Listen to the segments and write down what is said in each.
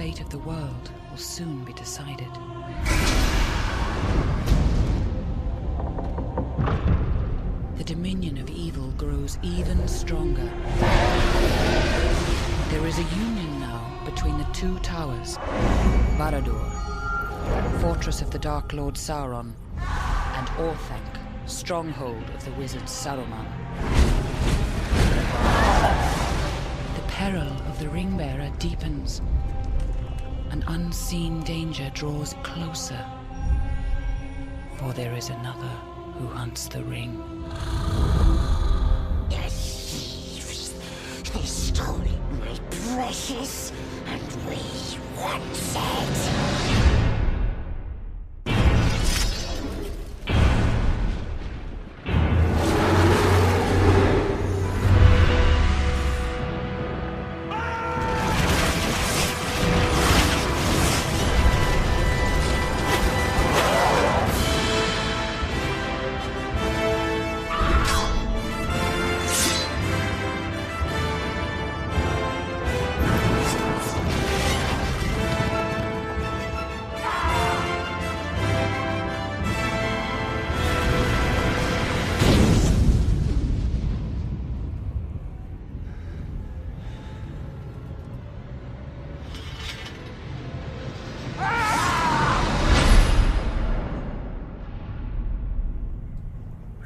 fate of the world will soon be decided. The dominion of evil grows even stronger. There is a union now between the two towers. Barad-dûr, fortress of the Dark Lord Sauron, and Orthanc, stronghold of the wizard Saruman. The peril of the Ringbearer deepens. An unseen danger draws closer. For there is another who hunts the ring. The thieves! They stole my precious, and we want it!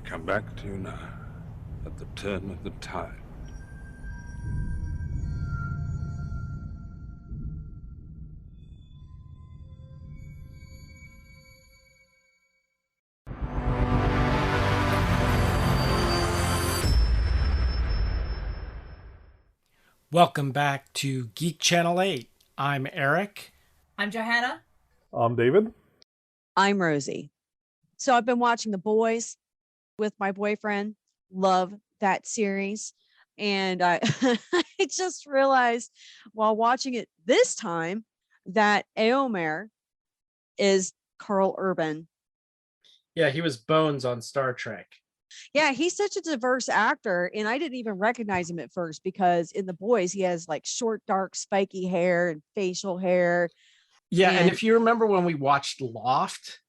Come back to you now, at the turn of the tide. Welcome back to Geek Channel 8. I'm Eric. I'm Johanna. I'm David. I'm Rosie. So I've been watching The Boys with my boyfriend. Love that series. And I I just realized while watching it this time that Éomer is Carl Urban. Yeah, he was Bones on Star Trek. Yeah, he's such a diverse actor, and I didn't even recognize him at first because in The Boys he has like short, dark, spiky hair and facial hair. Yeah, and if you remember when we watched Loft,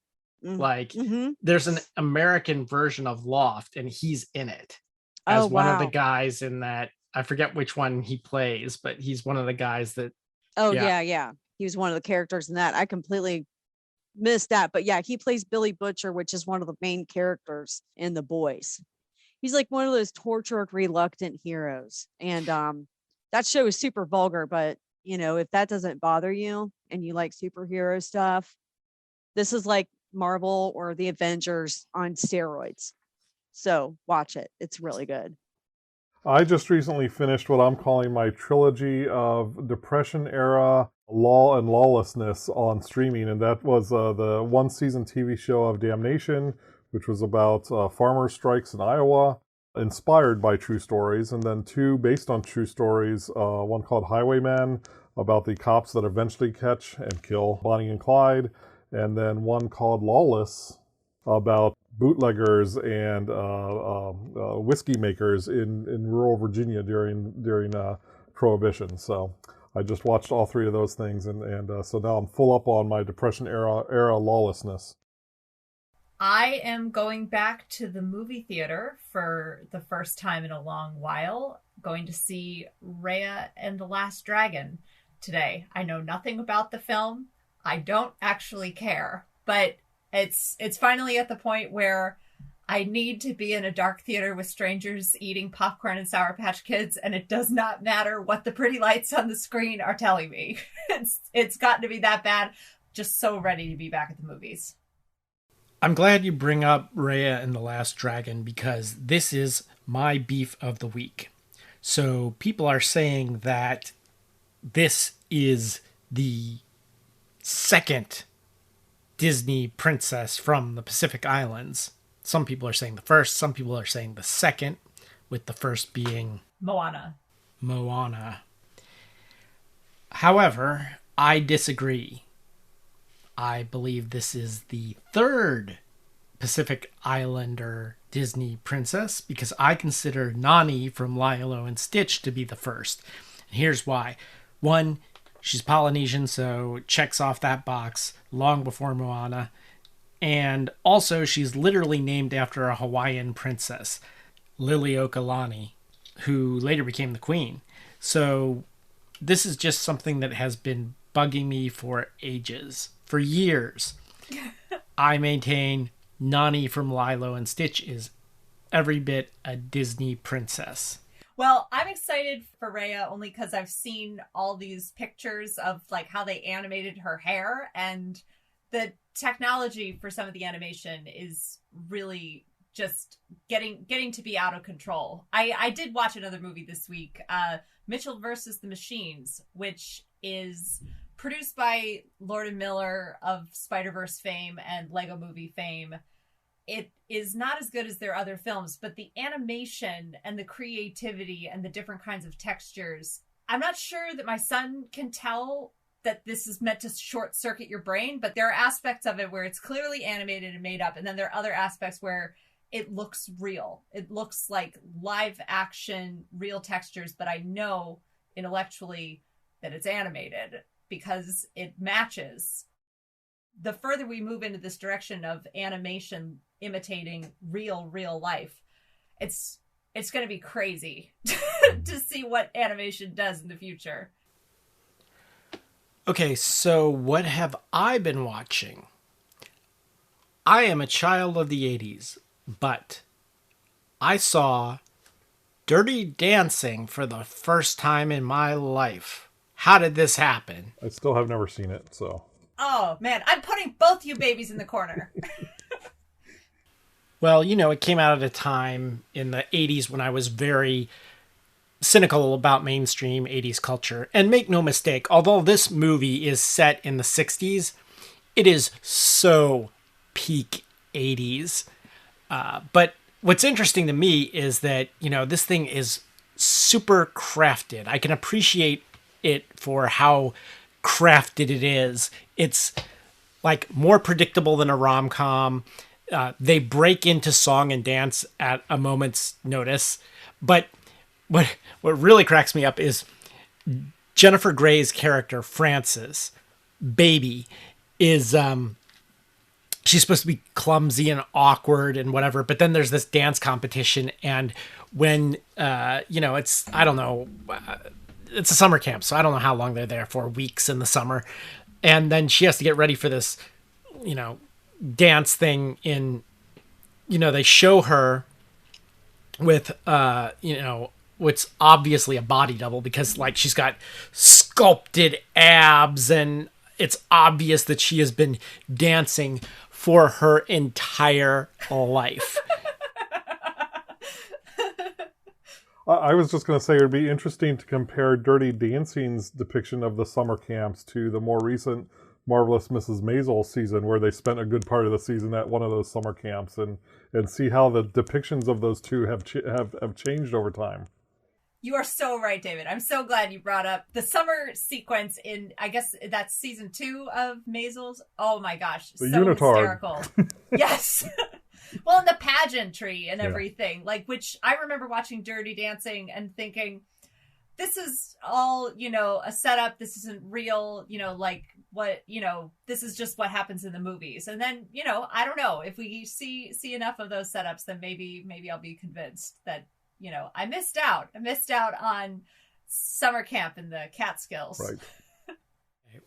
mm-hmm. There's an American version of Loft, and he's in it as one of the guys in that. I forget which one he plays, but he's one of the guys that. Oh, yeah. He was one of the characters in that. I completely missed that. But yeah, he plays Billy Butcher, which is one of the main characters in The Boys. He's like one of those tortured, reluctant heroes. And that show is super vulgar, but you know, if that doesn't bother you and you like superhero stuff, this is like Marvel or the Avengers on steroids. So watch it. It's really good. I just recently finished what I'm calling my trilogy of Depression era law and lawlessness on streaming, and that was the one season TV show of Damnation, which was about farmer strikes in Iowa, inspired by true stories, and then two based on true stories, one called Highwayman, about the cops that eventually catch and kill Bonnie and Clyde, and then one called Lawless, about bootleggers and whiskey makers in rural Virginia during Prohibition. So I just watched all three of those things, and so now I'm full up on my Depression era lawlessness. I am going back to the movie theater for the first time in a long while, going to see Raya and the Last Dragon today. I know nothing about the film. I don't actually care, but it's finally at the point where I need to be in a dark theater with strangers eating popcorn and Sour Patch Kids, and it does not matter what the pretty lights on the screen are telling me. It's gotten to be that bad. Just so ready to be back at the movies. I'm glad you bring up Raya and the Last Dragon because this is my beef of the week. So people are saying that this is the second Disney princess from the Pacific Islands. Some people are saying the first, some people are saying the second, with the first being Moana. However, I disagree. I believe this is the third Pacific Islander Disney princess because I consider Nani from Lilo and Stitch to be the first. And here's why. One, She's Polynesian, so checks off that box long before Moana. And also, she's literally named after a Hawaiian princess, Liliuokalani, who later became the queen. So this is just something that has been bugging me for ages, for years. I maintain Nani from Lilo and Stitch is every bit a Disney princess. Well, I'm excited for Raya only because I've seen all these pictures of like how they animated her hair, and the technology for some of the animation is really just getting to be out of control. I did watch another movie this week, Mitchell versus the Machines, which is produced by Lord and Miller of Spider-Verse fame and Lego Movie fame. It is not as good as their other films, but the animation and the creativity and the different kinds of textures, I'm not sure that my son can tell that this is meant to short circuit your brain, but there are aspects of it where it's clearly animated and made up. And then there are other aspects where it looks real. It looks like live action, real textures, but I know intellectually that it's animated because it matches. The further we move into this direction of animation imitating real life, it's going to be crazy to see what animation does in the future. Okay, so what have I been watching? I am a child of the 80s, but I saw Dirty Dancing for the first time in my life. How did this happen? I still have never seen it, so. Oh, man, I'm putting both you babies in the corner. Well, you know, it came out at a time in the 80s when I was very cynical about mainstream 80s culture. And make no mistake, although this movie is set in the 60s, it is so peak 80s. But what's interesting to me is that, you know, this thing is super crafted. I can appreciate it for how crafted it is. It's like more predictable than a rom-com. They break into song and dance at a moment's notice. But what really cracks me up is Jennifer Grey's character, Frances, Baby, is she's supposed to be clumsy and awkward and whatever, but then there's this dance competition, and when you know, it's, I don't know, it's a summer camp, so I don't know how long they're there for, weeks in the summer, and then she has to get ready for this, you know, dance thing in, you know, they show her with you know, what's obviously a body double because like she's got sculpted abs, and it's obvious that she has been dancing for her entire life. I was just going to say it would be interesting to compare Dirty Dancing's depiction of the summer camps to the more recent Marvelous Mrs. Maisel season, where they spent a good part of the season at one of those summer camps, and see how the depictions of those two have changed over time. You are so right, David. I'm so glad you brought up the summer sequence in, I guess that's season 2 of Maisel's. Oh my gosh. The so unitard. Hysterical. Yes. Well, and the pageantry and everything, like, which I remember watching Dirty Dancing and thinking, this is all, you know, a setup. This isn't real, you know, like what, you know, this is just what happens in the movies. And then, you know, I don't know, if we see enough of those setups, then maybe I'll be convinced that, you know, I missed out on summer camp in the Catskills. Right.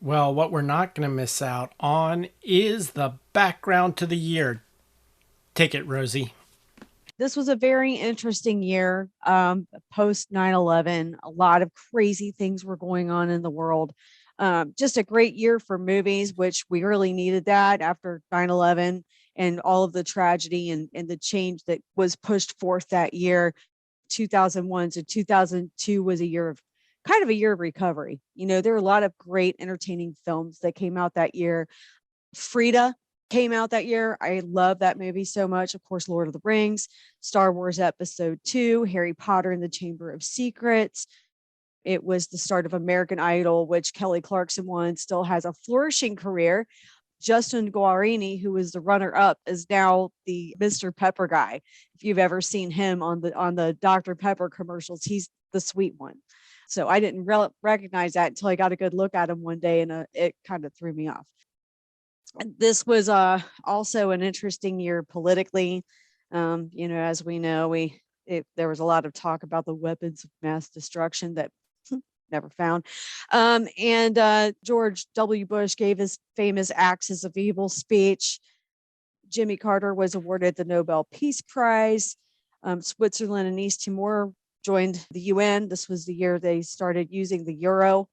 Well, what we're not going to miss out on is the background to the year. Take it, Rosie. This was a very interesting year. Post 9/11, a lot of crazy things were going on in the world. Just a great year for movies, which we really needed that after 9/11 and all of the tragedy and the change that was pushed forth that year. 2001 to 2002 was a year of recovery. You know, there are a lot of great entertaining films that came out that year. Frida came out that year. I love that movie so much. Of course, Lord of the Rings, Star Wars Episode 2, Harry Potter and the Chamber of Secrets. It was the start of American Idol, which Kelly Clarkson won, still has a flourishing career. Justin Guarini, who was the runner-up, is now the Mr. Pepper guy. If you've ever seen him on the Dr. Pepper commercials, he's the sweet one. So I didn't recognize that until I got a good look at him one day, and it kind of threw me off. This was also an interesting year politically. As we know, there was a lot of talk about the weapons of mass destruction that never found. And George W. Bush gave his famous Axis of Evil speech. Jimmy Carter was awarded the Nobel Peace Prize. Switzerland and East Timor joined the UN. This was the year they started using the euro.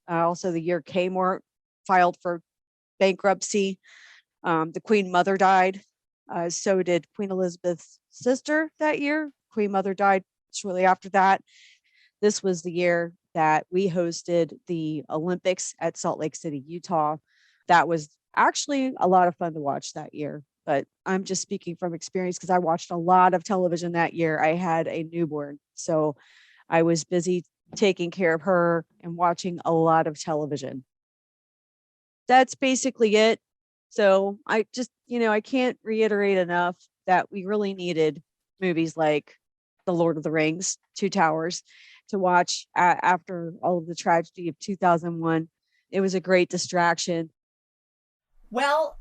Also, the year Kmart filed for bankruptcy. The Queen Mother died. So did Queen Elizabeth's sister that year. Queen Mother died shortly after that. This was the year that we hosted the Olympics at Salt Lake City, Utah. That was actually a lot of fun to watch that year. But I'm just speaking from experience because I watched a lot of television that year. I had a newborn, so I was busy taking care of her and watching a lot of television. That's basically it. So I just, I can't reiterate enough that we really needed movies like The Lord of the Rings, Two Towers, to watch after all of the tragedy of 2001. It was a great distraction. Well,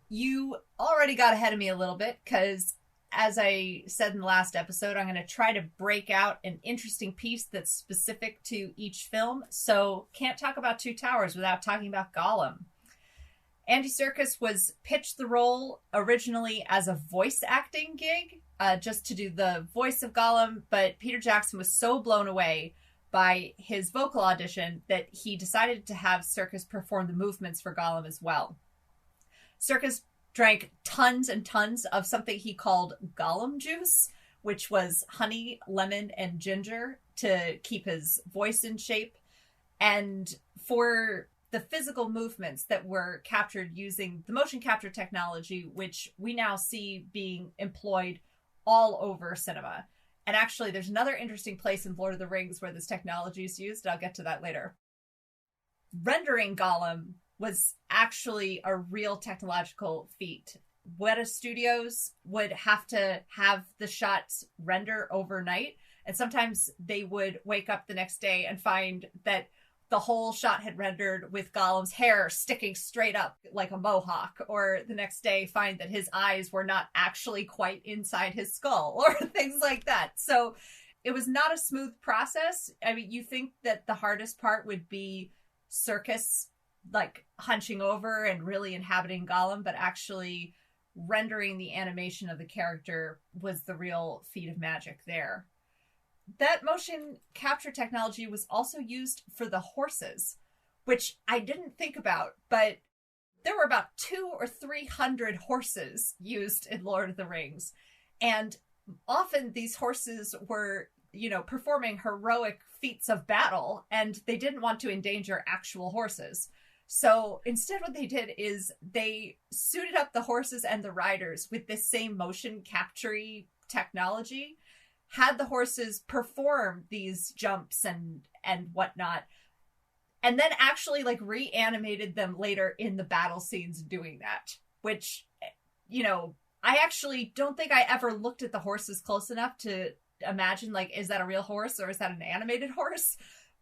you already got ahead of me a little bit because, as I said in the last episode, I'm going to try to break out an interesting piece that's specific to each film. So can't talk about Two Towers without talking about Gollum. Andy Serkis was pitched the role originally as a voice acting gig, just to do the voice of Gollum, but Peter Jackson was so blown away by his vocal audition that he decided to have Serkis perform the movements for Gollum as well. Serkis drank tons and tons of something he called Gollum juice, which was honey, lemon, and ginger to keep his voice in shape. And for the physical movements that were captured using the motion capture technology, which we now see being employed all over cinema. And actually, there's another interesting place in Lord of the Rings where this technology is used. I'll get to that later. Rendering Gollum was actually a real technological feat. Weta Studios would have to have the shots render overnight, and sometimes they would wake up the next day and find that the whole shot had rendered with Gollum's hair sticking straight up like a mohawk, or the next day find that his eyes were not actually quite inside his skull, or things like that. So it was not a smooth process. I mean, you think that the hardest part would be Serkis like hunching over and really inhabiting Gollum, but actually rendering the animation of the character was the real feat of magic there. That motion capture technology was also used for the horses, which I didn't think about, but there were about 200 or 300 horses used in Lord of the Rings. And often these horses were, performing heroic feats of battle, and they didn't want to endanger actual horses. So instead what they did is they suited up the horses and the riders with this same motion capture technology, had the horses perform these jumps and whatnot, and then actually reanimated them later in the battle scenes doing that, which, I actually don't think I ever looked at the horses close enough to imagine, is that a real horse or is that an animated horse?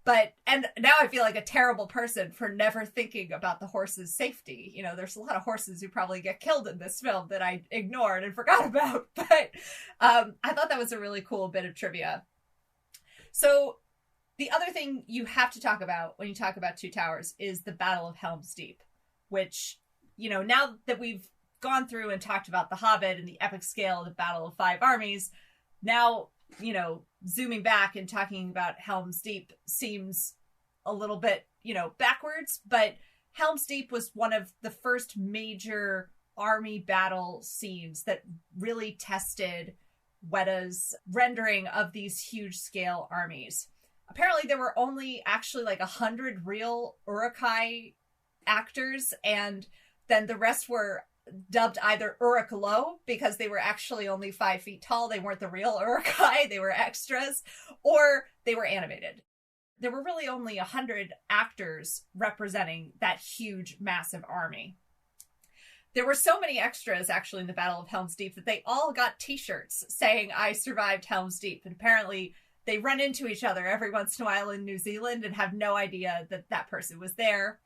And now I feel like a terrible person for never thinking about the horse's safety. There's a lot of horses who probably get killed in this film that I ignored and forgot about. But I thought that was a really cool bit of trivia. So the other thing you have to talk about when you talk about Two Towers is the Battle of Helm's Deep, which, now that we've gone through and talked about The Hobbit and the epic scale of the Battle of Five Armies, now, zooming back and talking about Helm's Deep seems a little bit, backwards, but Helm's Deep was one of the first major army battle scenes that really tested Weta's rendering of these huge scale armies. Apparently there were only actually 100 real Uruk-hai actors, and then the rest were dubbed either Uruk-lo because they were actually only 5 feet tall. They weren't the real Uruk-hai, they were extras, or they were animated. There were really only 100 actors representing that huge, massive army. There were so many extras actually in the Battle of Helm's Deep that they all got t-shirts saying I survived Helm's Deep. And apparently they run into each other every once in a while in New Zealand and have no idea that that person was there.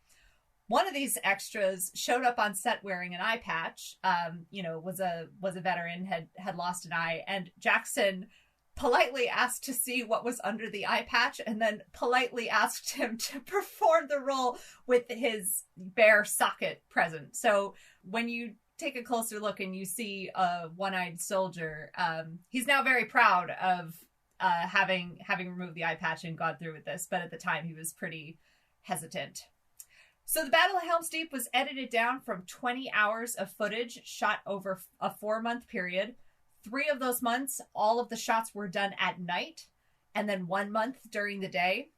One of these extras showed up on set wearing an eye patch, was a veteran, had lost an eye, and Jackson politely asked to see what was under the eye patch and then politely asked him to perform the role with his bare socket present. So when you take a closer look and you see a one-eyed soldier, he's now very proud of having removed the eye patch and gone through with this, but at the time he was pretty hesitant. So the Battle of Helm's Deep was edited down from 20 hours of footage shot over a 4-month period. 3 of those months, all of the shots were done at night, and then 1 month during the day.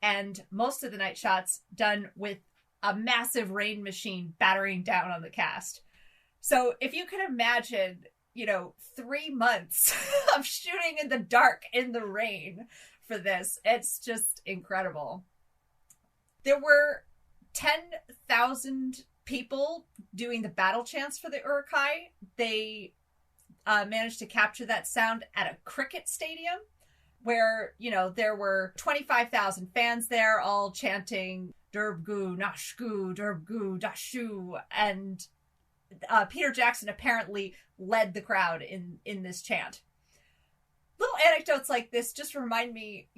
And most of the night shots done with a massive rain machine battering down on the cast. So if you can imagine, 3 months of shooting in the dark in the rain for this, it's just incredible. There were 10,000 people doing the battle chants for the Uruk-hai. They managed to capture that sound at a cricket stadium where, there were 25,000 fans there all chanting Derbgu, Nashgu, Derbgu, Dashu. And Peter Jackson apparently led the crowd in this chant. Little anecdotes like this just remind me,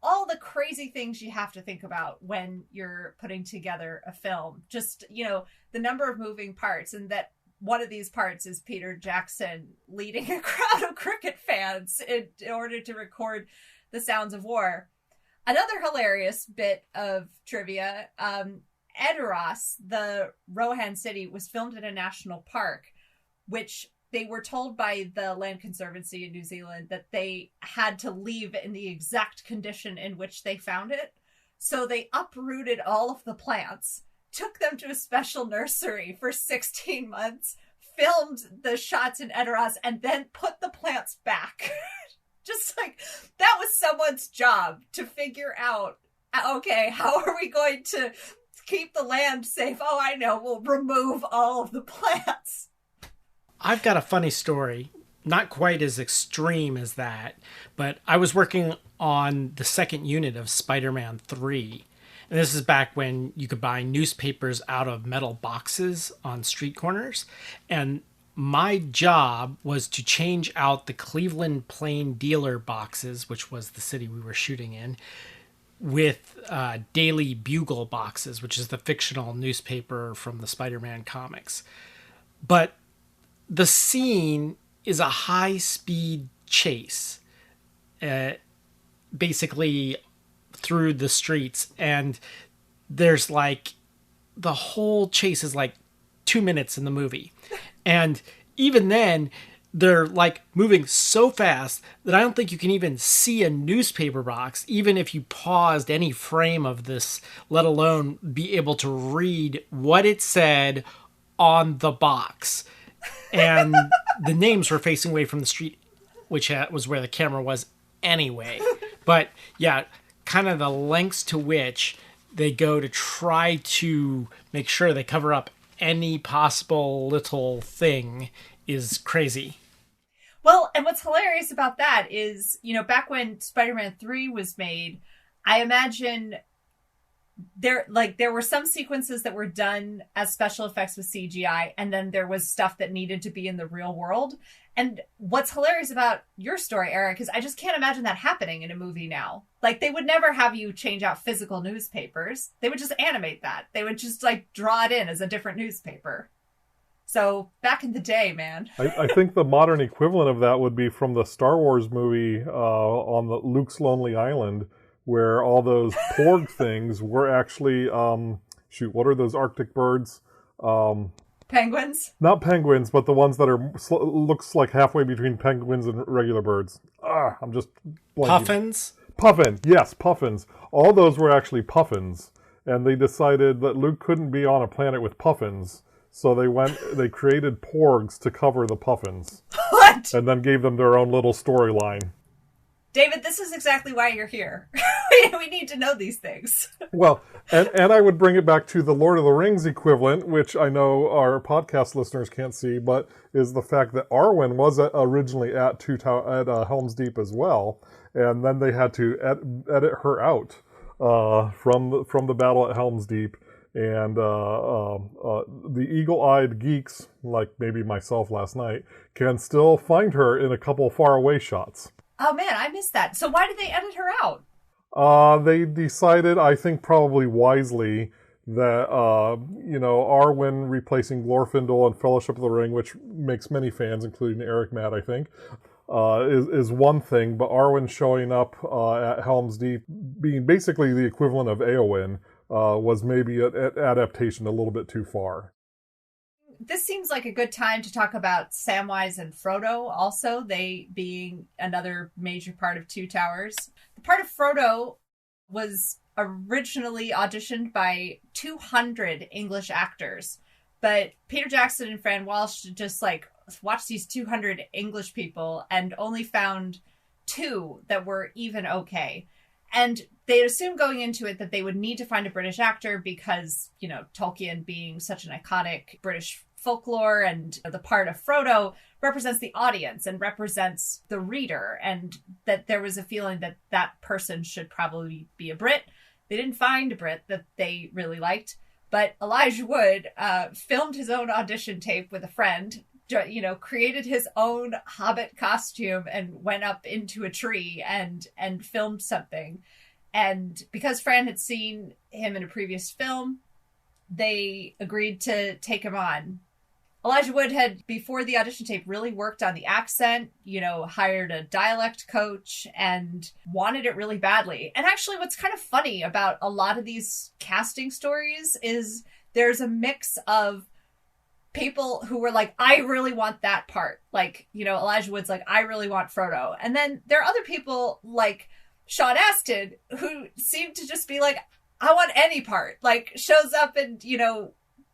all the crazy things you have to think about when you're putting together a film. Just, the number of moving parts, and that one of these parts is Peter Jackson leading a crowd of cricket fans in order to record the sounds of war. Another hilarious bit of trivia, Edoras, the Rohan city, was filmed in a national park, which they were told by the Land Conservancy in New Zealand that they had to leave in the exact condition in which they found it. So they uprooted all of the plants, took them to a special nursery for 16 months, filmed the shots in Edoras, and then put the plants back. Just like, that was someone's job to figure out, okay, how are we going to keep the land safe? Oh, I know, we'll remove all of the plants. I've got a funny story, not quite as extreme as that, but I was working on the second unit of Spider-Man 3. And this is back when you could buy newspapers out of metal boxes on street corners. And my job was to change out the Cleveland Plain Dealer boxes, which was the city we were shooting in, with Daily Bugle boxes, which is the fictional newspaper from the Spider-Man comics. But the scene is a high-speed chase, basically through the streets, and there's the whole chase is 2 minutes in the movie, and even then they're moving so fast that I don't think you can even see a newspaper box, even if you paused any frame of this, let alone be able to read what it said on the box. And the names were facing away from the street, which was where the camera was anyway. But yeah, kind of the lengths to which they go to try to make sure they cover up any possible little thing is crazy. Well, and what's hilarious about that is, back when Spider-Man 3 was made, I imagine there were some sequences that were done as special effects with CGI, and then there was stuff that needed to be in the real world. And what's hilarious about your story, Eric, is I just can't imagine that happening in a movie now. They would never have you change out physical newspapers. They would just animate that. They would just draw it in as a different newspaper. So back in the day, man. I think the modern equivalent of that would be from the Star Wars movie on the Luke's Lonely Island, where all those porg things were actually, what are those Arctic birds? Penguins? Not penguins, but the ones that are looks like halfway between penguins and regular birds. I'm just blanking. Puffins? Puffin, yes, puffins. All those were actually puffins, and they decided that Luke couldn't be on a planet with puffins, so they created porgs to cover the puffins. What? And then gave them their own little storyline. David, this is exactly why you're here. We need to know these things. Well, and I would bring it back to the Lord of the Rings equivalent, which I know our podcast listeners can't see, but is the fact that Arwen was originally at Helm's Deep as well, and then they had to edit her out from the battle at Helm's Deep, and the eagle-eyed geeks, like maybe myself last night, can still find her in a couple faraway shots. Oh man, I missed that. So why did they edit her out? They decided, I think probably wisely, that, Arwen replacing Glorfindel in Fellowship of the Ring, which makes many fans, including Eric Matt, I think, is one thing, but Arwen showing up at Helm's Deep, being basically the equivalent of Éowyn, was maybe an adaptation a little bit too far. This seems like a good time to talk about Samwise and Frodo also, they being another major part of Two Towers. The part of Frodo was originally auditioned by 200 English actors, but Peter Jackson and Fran Walsh just watched these 200 English people and only found 2 that were even okay. And they assumed going into it that they would need to find a British actor because, Tolkien being such an iconic British folklore, and the part of Frodo represents the audience and represents the reader, and that there was a feeling that that person should probably be a Brit. They didn't find a Brit that they really liked, but Elijah Wood filmed his own audition tape with a friend, created his own Hobbit costume and went up into a tree and filmed something. And because Fran had seen him in a previous film, they agreed to take him on. Elijah Wood had, before the audition tape, really worked on the accent, hired a dialect coach and wanted it really badly. And actually what's kind of funny about a lot of these casting stories is there's a mix of people who were like, I really want that part. Elijah Wood's like, I really want Frodo. And then there are other people like Sean Astin who seem to just be like, I want any part. Shows up and,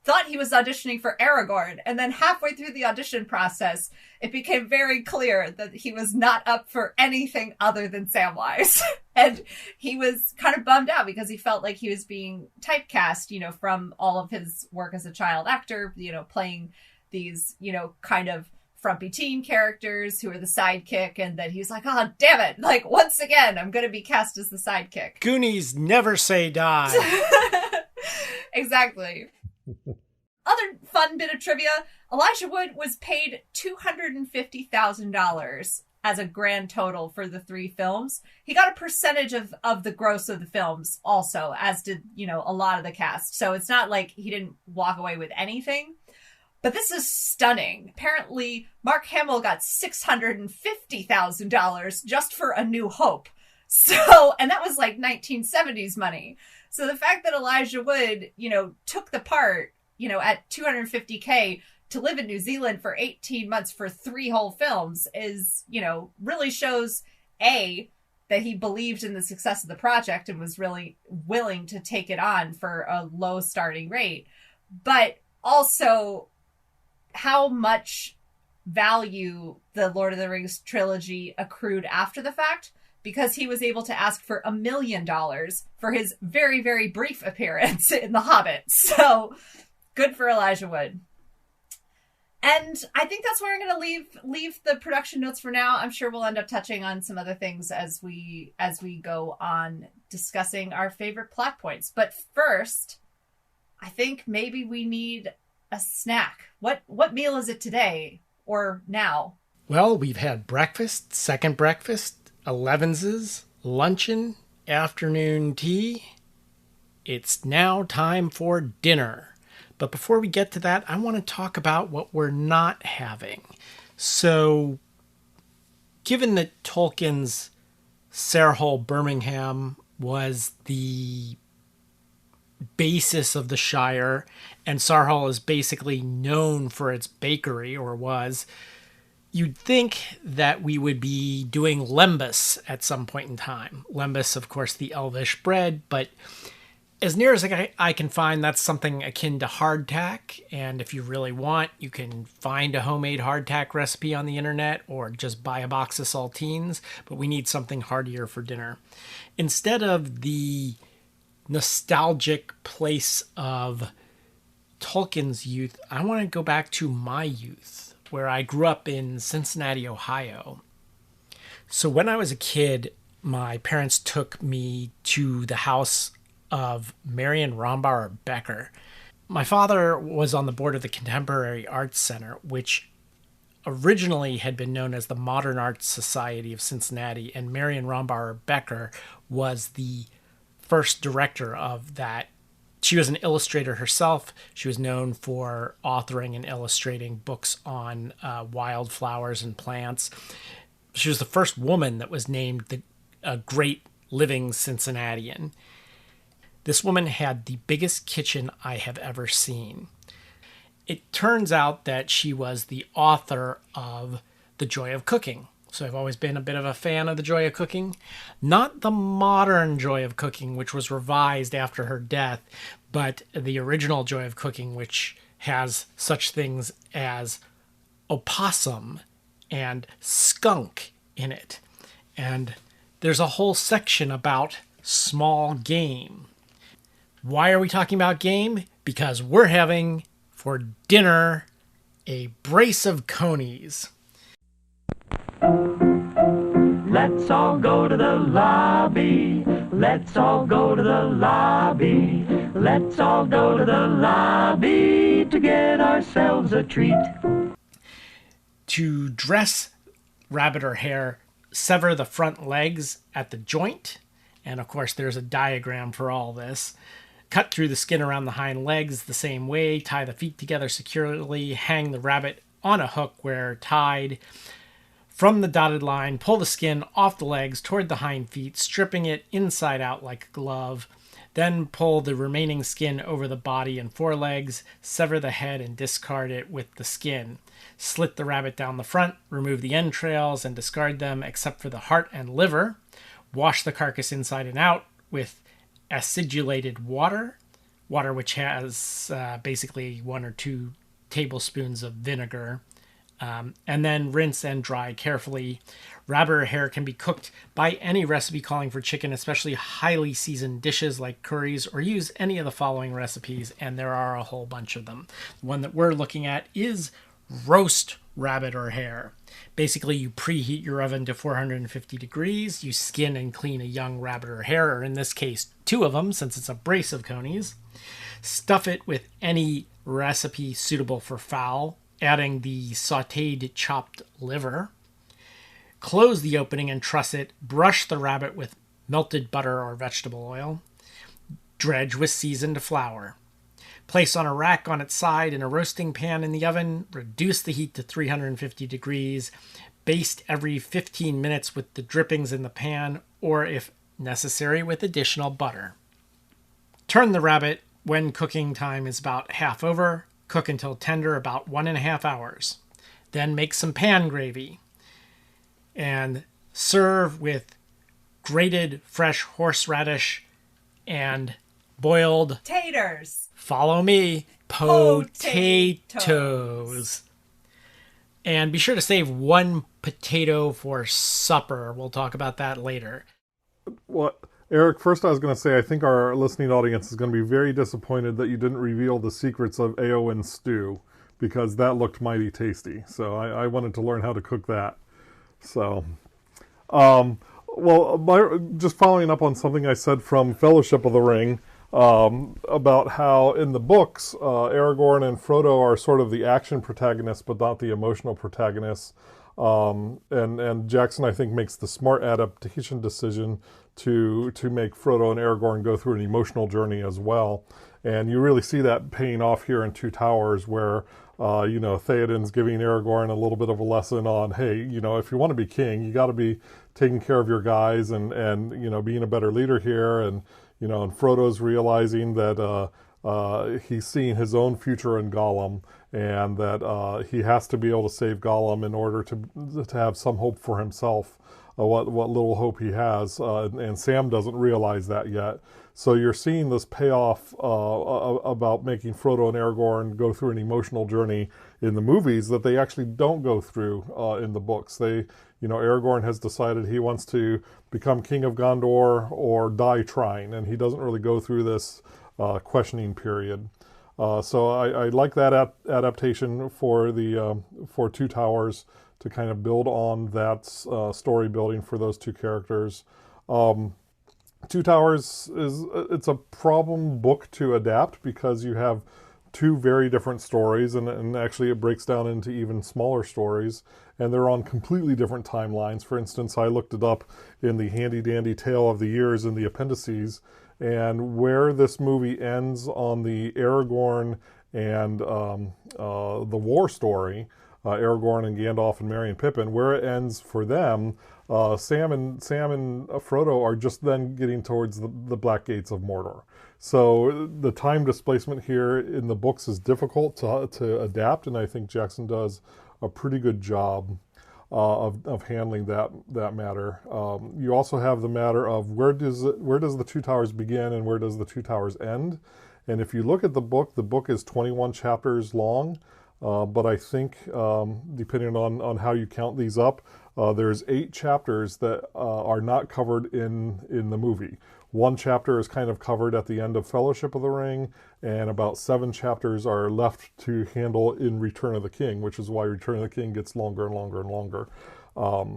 thought he was auditioning for Aragorn. And then halfway through the audition process, it became very clear that he was not up for anything other than Samwise. And he was kind of bummed out because he felt like he was being typecast, from all of his work as a child actor, playing these, kind of frumpy teen characters who are the sidekick, and that he's like, oh, damn it. Once again, I'm going to be cast as the sidekick. Goonies never say die. Exactly. Other fun bit of trivia, Elijah Wood was paid $250,000 as a grand total for the 3 films. He got a percentage of the gross of the films also, as did, a lot of the cast. So it's not like he didn't walk away with anything. But this is stunning. Apparently, Mark Hamill got $650,000 just for A New Hope. And that was 1970s money. So the fact that Elijah Wood, took the part, at $250K to live in New Zealand for 18 months for 3 whole films is, really shows, A, that he believed in the success of the project and was really willing to take it on for a low starting rate, but also how much value the Lord of the Rings trilogy accrued after the fact, because he was able to ask for $1 million for his very, very brief appearance in The Hobbit. So good for Elijah Wood. And I think that's where I'm going to leave the production notes for now. I'm sure we'll end up touching on some other things as we go on discussing our favorite plot points. But first, I think maybe we need a snack. What meal is it today or now? Well, we've had breakfast, second breakfast, 11's, luncheon, afternoon tea. It's now time for dinner. But before we get to that, I want to talk about what we're not having. So, given that Tolkien's Sarehole Birmingham was the basis of the Shire, and Sarehole is basically known for its bakery, or was, you'd think that we would be doing lembas at some point in time. Lembas, of course, the Elvish bread, but As near as I can find, that's something akin to hardtack. And if you really want, you can find a homemade hardtack recipe on the internet or just buy a box of saltines. But we need something heartier for dinner. Instead of the nostalgic place of Tolkien's youth, I want to go back to my youth, where I grew up in Cincinnati, Ohio. So when I was a kid, my parents took me to the house of Marion Rombauer Becker. My father was on the board of the Contemporary Arts Center, which originally had been known as the Modern Arts Society of Cincinnati, and Marion Rombauer Becker was the first director of that. She was an illustrator herself. She was known for authoring and illustrating books on wildflowers and plants. She was the first woman that was named a great living Cincinnatian. This woman had the biggest kitchen I have ever seen. It turns out that she was the author of The Joy of Cooking. So I've always been a bit of a fan of The Joy of Cooking. Not the modern Joy of Cooking, which was revised after her death, but the original Joy of Cooking, which has such things as opossum and skunk in it. And there's a whole section about small game. Why are we talking about game? Because we're having for dinner a brace of conies. Let's all go to the lobby. Let's all go to the lobby. Let's all go to the lobby to get ourselves a treat. To dress rabbit or hare, sever the front legs at the joint. And of course, there's a diagram for all this. Cut through the skin around the hind legs the same way. Tie the feet together securely. Hang the rabbit on a hook where tied. From the dotted line, pull the skin off the legs toward the hind feet, stripping it inside out like a glove. Then pull the remaining skin over the body and forelegs, sever the head and discard it with the skin. Slit the rabbit down the front, remove the entrails and discard them except for the heart and liver. Wash the carcass inside and out with acidulated water which has basically 1 or 2 tablespoons of vinegar. And then rinse and dry carefully. Rabbit or hare can be cooked by any recipe calling for chicken, especially highly seasoned dishes like curries, or use any of the following recipes, and there are a whole bunch of them. The one that we're looking at is roast rabbit or hare. Basically, you preheat your oven to 450 degrees, you skin and clean a young rabbit or hare, or in this case, 2 of them, since it's a brace of conies. Stuff it with any recipe suitable for fowl, adding the sautéed chopped liver. Close the opening and truss it. Brush the rabbit with melted butter or vegetable oil. Dredge with seasoned flour. Place on a rack on its side in a roasting pan in the oven. Reduce the heat to 350 degrees. Baste every 15 minutes with the drippings in the pan, or if necessary, with additional butter. Turn the rabbit when cooking time is about half over. Cook until tender, about 1.5 hours. Then make some pan gravy and serve with grated fresh horseradish and boiled Taters. Follow me, potatoes. And be sure to save 1 potato for supper. We'll talk about that later. What, Eric, first I was going to say, I think our listening audience is going to be very disappointed that you didn't reveal the secrets of Eowyn stew, because that looked mighty tasty. So I wanted to learn how to cook that. So, just following up on something I said from Fellowship of the Ring, about how in the books, Aragorn and Frodo are sort of the action protagonists, but not the emotional protagonists. And Jackson, I think, makes the smart adaptation decision to make Frodo and Aragorn go through an emotional journey as well. And you really see that paying off here in Two Towers, where Theoden's giving Aragorn a little bit of a lesson on, hey, if you want to be king, you got to be taking care of your guys and being a better leader here. And Frodo's realizing that he's seeing his own future in Gollum, and that he has to be able to save Gollum in order to have some hope for himself. what little hope he has, and Sam doesn't realize that yet. So you're seeing this payoff about making Frodo and Aragorn go through an emotional journey in the movies that they actually don't go through in the books. Aragorn has decided he wants to become King of Gondor or die trying, and he doesn't really go through this questioning period. So I like that adaptation for Two Towers to kind of build on that story building for those two characters. Two Towers it's a problem book to adapt because you have two very different stories, and actually it breaks down into even smaller stories, and they're on completely different timelines. For instance, I looked it up in the handy dandy tale of the years in the appendices, and where this movie ends on the Aragorn and the war story, Aragorn and Gandalf and Merry and Pippin, where it ends for them, Sam and Frodo are just then getting towards the Black Gates of Mordor. So the time displacement here in the books is difficult to adapt, and I think Jackson does a pretty good job of handling that matter. You also have the matter of where does the Two Towers begin and where does the Two Towers end? And if you look at the book is 21 chapters long. But I think, depending on how you count these up, there's 8 chapters that are not covered in the movie. One chapter is kind of covered at the end of Fellowship of the Ring, and about 7 chapters are left to handle in Return of the King, which is why Return of the King gets longer and longer and longer.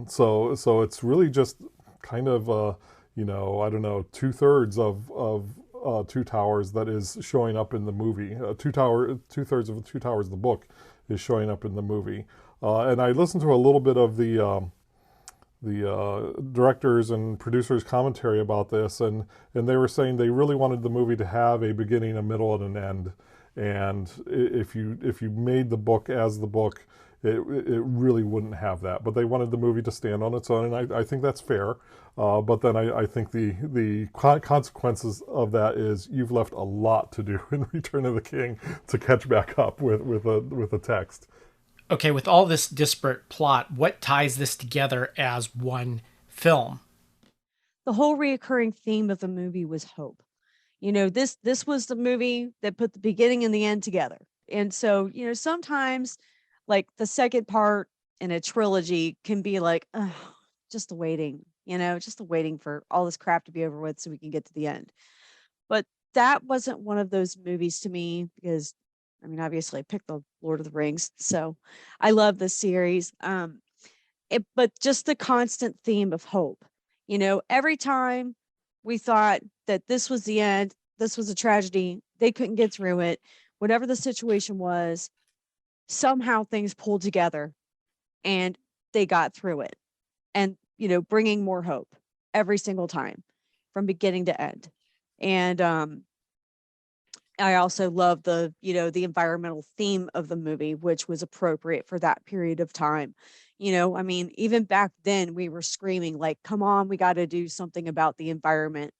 So it's really just kind of, I don't know, 2/3 of Two Towers that is showing up in the movie. 2/3 of Two Towers, the book, is showing up in the movie. And I listened to a little bit of the directors and producers' commentary about this, and they were saying they really wanted the movie to have a beginning, a middle, and an end. And if you made the book as the book, it really wouldn't have that. But they wanted the movie to stand on its own, and I think that's fair. But then I think the consequences of that is you've left a lot to do in Return of the King to catch back up with a text. Okay, with all this disparate plot, what ties this together as one film? The whole reoccurring theme of the movie was hope. This was the movie that put the beginning and the end together. And so, sometimes like the second part in a trilogy can be like, just waiting, just waiting for all this crap to be over with so we can get to the end. But that wasn't one of those movies to me because, obviously I picked the Lord of the Rings, so I love this series. But just the constant theme of hope. Every time we thought that this was the end, this was a tragedy, they couldn't get through it, whatever the situation was, somehow things pulled together and they got through it. And, bringing more hope every single time from beginning to end. And I also love the environmental theme of the movie, which was appropriate for that period of time. Even back then we were screaming like, come on, we got to do something about the environment,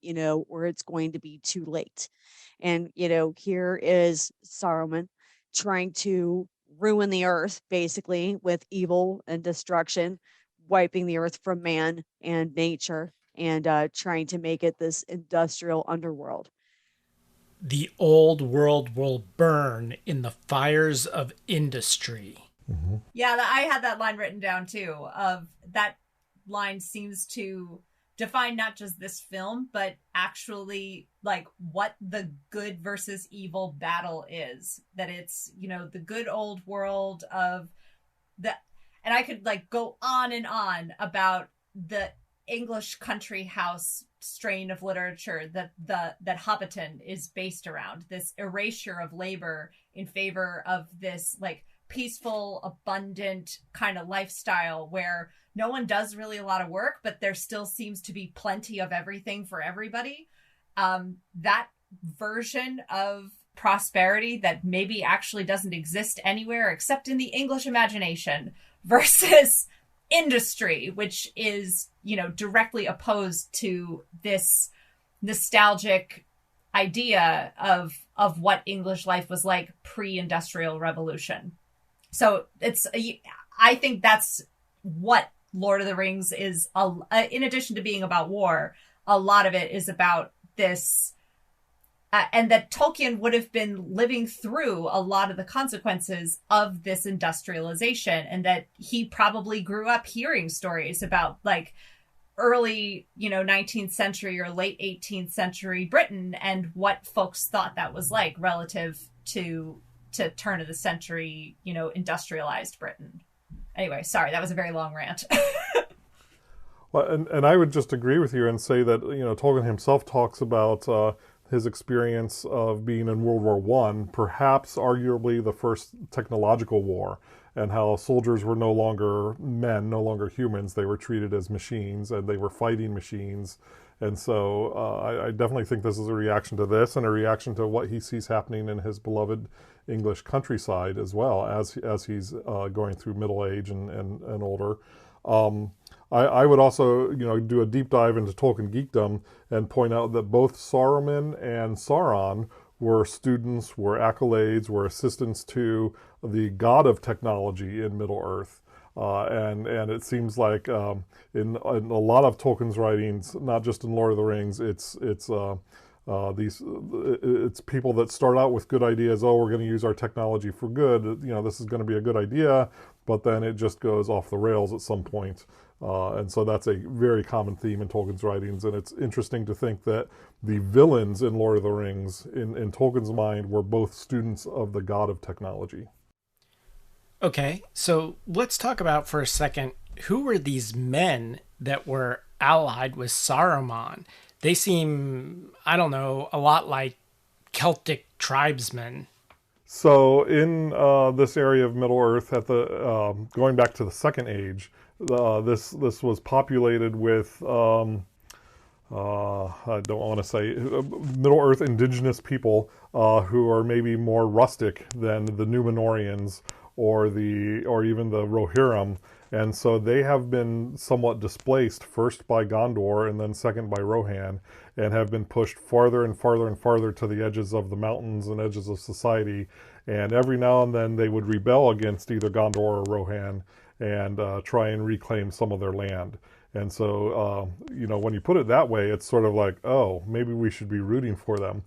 or it's going to be too late. And, here is Saruman trying to ruin the earth, basically, with evil and destruction, wiping the earth from man and nature, and trying to make it this industrial underworld. The old world will burn in the fires of industry. Mm-hmm. Yeah, I had that line written down too. Of that line seems to define not just this film, but actually like what the good versus evil battle is. That it's, the good old world of the, and I could like go on and on about the English country house strain of literature that Hobbiton is based around, this erasure of labor in favor of this like peaceful, abundant kind of lifestyle where no one does really a lot of work, but there still seems to be plenty of everything for everybody. That version of prosperity that maybe actually doesn't exist anywhere except in the English imagination versus industry, which is, directly opposed to this nostalgic idea of what English life was like pre-industrial revolution. So I think that's what Lord of the Rings is, in addition to being about war, a lot of it is about this, and that Tolkien would have been living through a lot of the consequences of this industrialization, and that he probably grew up hearing stories about like early, 19th century or late 18th century Britain and what folks thought that was like relative to turn of the century, industrialized Britain. Anyway, sorry, that was a very long rant. Well, and I would just agree with you and say that, Tolkien himself talks about his experience of being in World War One, perhaps arguably the first technological war, and how soldiers were no longer men, no longer humans. They were treated as machines, and they were fighting machines. And so I definitely think this is a reaction to this, and a reaction to what he sees happening in his beloved English countryside as well, as he's going through middle age and older. I would also, do a deep dive into Tolkien geekdom and point out that both Saruman and Sauron were students, were accolades, were assistants to the god of technology in Middle-earth. And it seems like in a lot of Tolkien's writings, not just in Lord of the Rings, it's people that start out with good ideas. Oh, we're going to use our technology for good. This is going to be a good idea, but then it just goes off the rails at some point. And so that's a very common theme in Tolkien's writings. And it's interesting to think that the villains in Lord of the Rings, in Tolkien's mind, were both students of the god of technology. Okay, so let's talk about for a second, who were these men that were allied with Saruman? They seem, I don't know, a lot like Celtic tribesmen. So in this area of Middle-earth, at the going back to the Second Age, this was populated with I don't want to say Middle-earth indigenous people who are maybe more rustic than the Númenóreans or even the Rohirrim. And so they have been somewhat displaced, first by Gondor and then second by Rohan, and have been pushed farther and farther and farther to the edges of the mountains and edges of society. And every now and then they would rebel against either Gondor or Rohan and try and reclaim some of their land. And so, when you put it that way, it's sort of like, oh, maybe we should be rooting for them.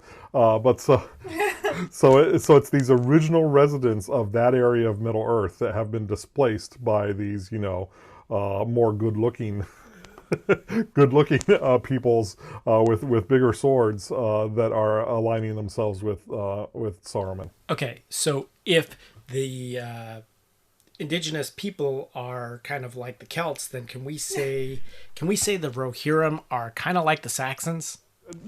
So it's these original residents of that area of Middle Earth that have been displaced by these, more good-looking peoples with bigger swords that are aligning themselves with Saruman. Okay, so if the indigenous people are kind of like the Celts, then can we say the Rohirrim are kind of like the Saxons?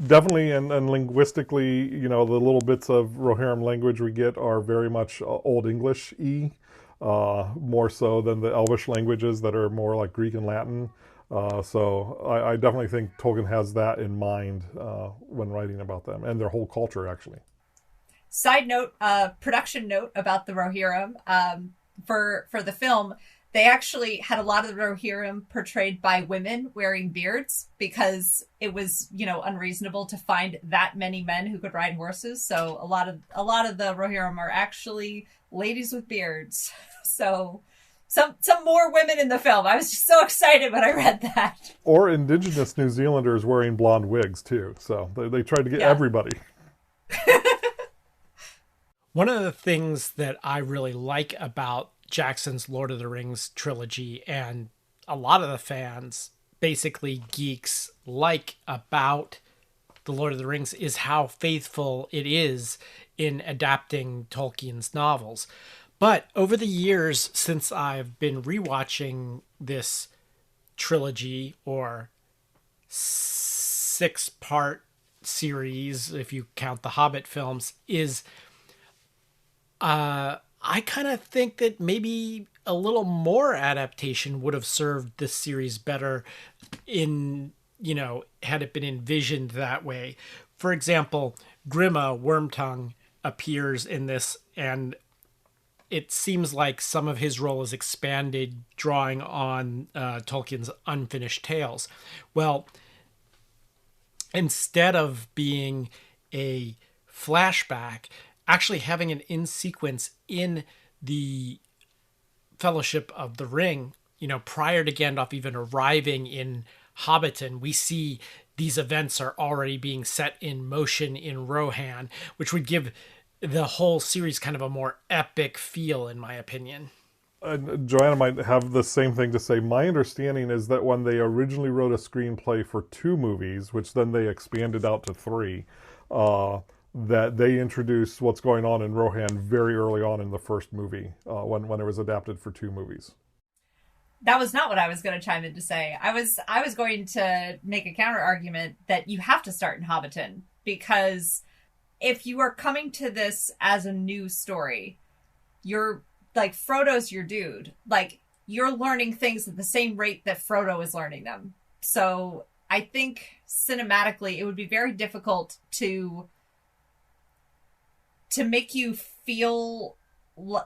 Definitely, and linguistically, the little bits of Rohirrim language we get are very much Old English-y, more so than the Elvish languages that are more like Greek and Latin. So I definitely think Tolkien has that in mind when writing about them, and their whole culture, actually. Side note, production note about the Rohirrim. For the film, they actually had a lot of the Rohirrim portrayed by women wearing beards because it was, unreasonable to find that many men who could ride horses. So a lot of the Rohirrim are actually ladies with beards. So some more women in the film. I was just so excited when I read that. Or indigenous New Zealanders wearing blonde wigs too. So they tried to get everybody. One of the things that I really like about Jackson's Lord of the Rings trilogy, and a lot of the fans, basically geeks, like about the Lord of the Rings, is how faithful it is in adapting Tolkien's novels. But over the years, since I've been rewatching this trilogy, or 6-part series, if you count the Hobbit films, I kind of think that maybe a little more adaptation would have served this series better had it been envisioned that way. For example, Grima Wormtongue appears in this, and it seems like some of his role is expanded, drawing on Tolkien's unfinished tales. Well, instead of being a flashback, actually having an in sequence in the Fellowship of the Ring, prior to Gandalf even arriving in Hobbiton, we see these events are already being set in motion in Rohan, which would give the whole series kind of a more epic feel, in my opinion. Joanna might have the same thing to say. My understanding is that when they originally wrote a screenplay for 2 movies, which then they expanded out to 3, that they introduced what's going on in Rohan very early on in the first movie, when it was adapted for 2 movies. That was not what I was going to chime in to say. I was going to make a counter argument that you have to start in Hobbiton, because if you are coming to this as a new story, you're like, Frodo's your dude. Like, you're learning things at the same rate that Frodo is learning them. So I think cinematically it would be very difficult to make you feel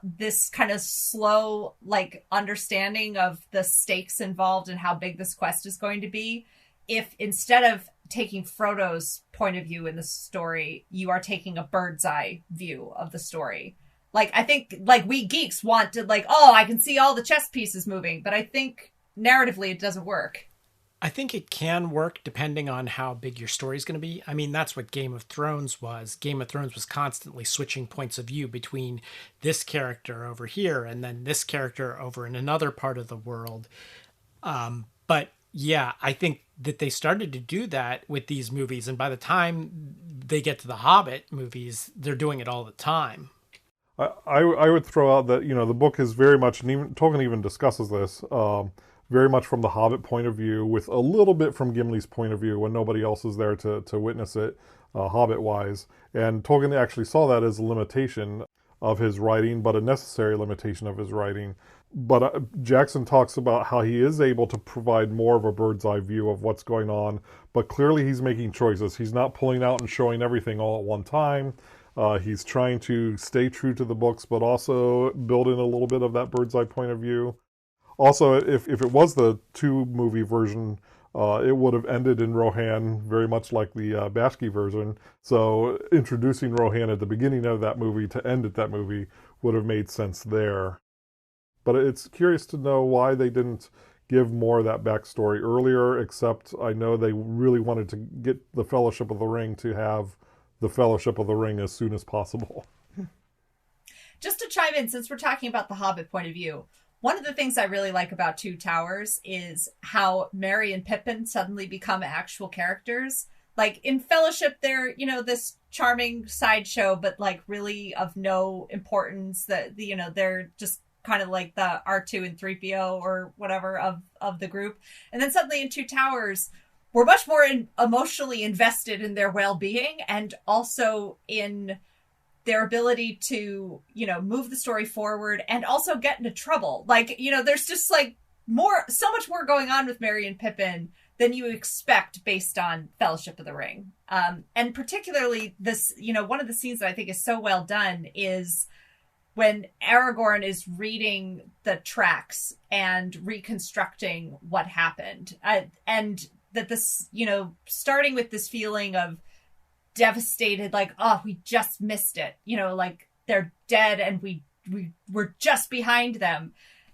this kind of slow, like, understanding of the stakes involved and how big this quest is going to be, if instead of taking Frodo's point of view in the story, you are taking a bird's eye view of the story. Like, I think, like, we geeks want to, like, oh, I can see all the chess pieces moving, but I think narratively it doesn't work. I think it can work depending on how big your story is going to be. I mean, that's what Game of Thrones was. Game of Thrones was constantly switching points of view between this character over here and then this character over in another part of the world. But yeah, I think that they started to do that with these movies. And by the time they get to the Hobbit movies, they're doing it all the time. I would throw out that, the book is very much, and even Tolkien even discusses this, very much from the Hobbit point of view, with a little bit from Gimli's point of view when nobody else is there to witness it, Hobbit-wise. And Tolkien actually saw that as a limitation of his writing, but a necessary limitation of his writing. But Jackson talks about how he is able to provide more of a bird's eye view of what's going on, but clearly he's making choices. He's not pulling out and showing everything all at one time. He's trying to stay true to the books, but also build in a little bit of that bird's eye point of view. Also, if it was the 2-movie version, it would have ended in Rohan very much like the Bashki version. So introducing Rohan at the beginning of that movie to end at that movie would have made sense there. But it's curious to know why they didn't give more of that backstory earlier, except I know they really wanted to get the Fellowship of the Ring to have the Fellowship of the Ring as soon as possible. Just to chime in, since we're talking about the Hobbit point of view, one of the things I really like about Two Towers is how Merry and Pippin suddenly become actual characters. Like, in Fellowship, they're, this charming sideshow, but, like, really of no importance. That, they're just kind of like the R2 and 3PO or whatever of the group. And then suddenly in Two Towers, we're much more emotionally invested in their well-being, and also in their ability to, move the story forward and also get into trouble. Like, there's just like so much more going on with Merry and Pippin than you expect based on Fellowship of the Ring. And particularly this, one of the scenes that I think is so well done is when Aragorn is reading the tracks and reconstructing what happened. And that this, starting with this feeling of devastated, like, oh, we just missed it, like they're dead and we were just behind them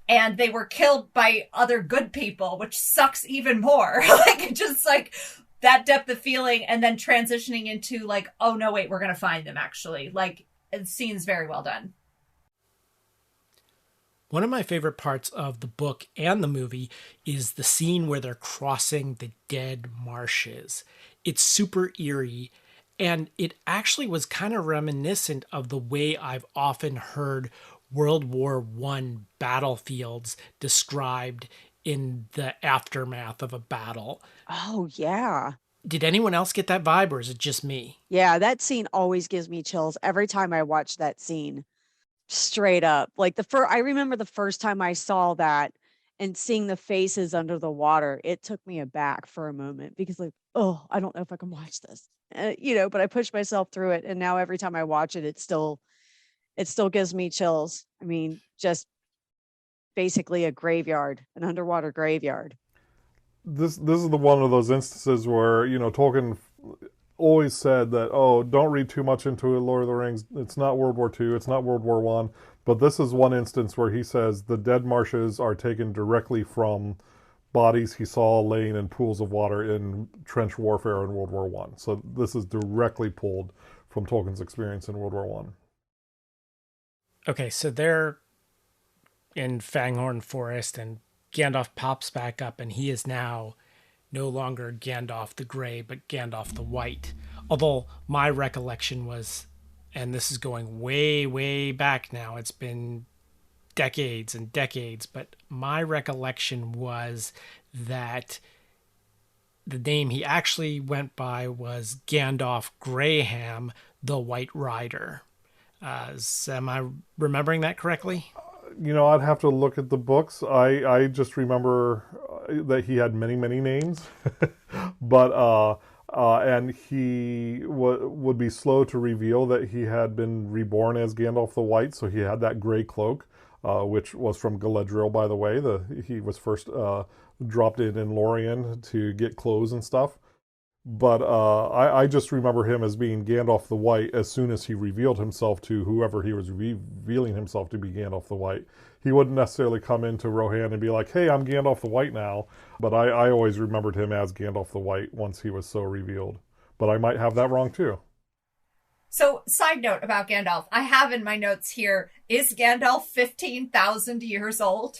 and they were killed by other good people, which sucks even more. Like, just like that depth of feeling, and then transitioning into like, oh no, wait, we're gonna find them actually. Like, the scene's very well done. One of my favorite parts of the book and the movie is the scene where they're crossing the dead marshes. It's super eerie, and it actually was kind of reminiscent of the way I've often heard World War I battlefields described in the aftermath of a battle. Oh, yeah. Did anyone else get that vibe, or is it just me? Yeah, that scene always gives me chills every time I watch that scene. Straight up. Like, I remember the first time I saw that and seeing the faces under the water, it took me aback for a moment because, like, oh, I don't know if I can watch this, but I pushed myself through it. And now every time I watch it, it still gives me chills. I mean, just basically a graveyard, an underwater graveyard. This is one of those instances where, Tolkien always said that, oh, don't read too much into Lord of the Rings. It's not World War II. It's not World War One. But this is one instance where he says the dead marshes are taken directly from bodies he saw laying in pools of water in trench warfare in World War One. So this is directly pulled from Tolkien's experience in World War One. Okay, so they're in Fanghorn Forest, and Gandalf pops back up, and he is now no longer Gandalf the Grey, but Gandalf the White. Although my recollection was, and this is going way, way back now, it's been decades and decades, but my recollection was that the name he actually went by was Gandalf Graham, the White Rider. Am I remembering that correctly? I'd have to look at the books. I just remember that he had many, many names, but and he would be slow to reveal that he had been reborn as Gandalf the White, so he had that gray cloak, which was from Galadriel, by the way. He was first dropped in Lorien to get clothes and stuff. But I just remember him as being Gandalf the White as soon as he revealed himself to whoever he was revealing himself to be Gandalf the White. He wouldn't necessarily come into Rohan and be like, hey, I'm Gandalf the White now. But I always remembered him as Gandalf the White once he was so revealed. But I might have that wrong too. So, side note about Gandalf. I have in my notes here, is Gandalf 15,000 years old?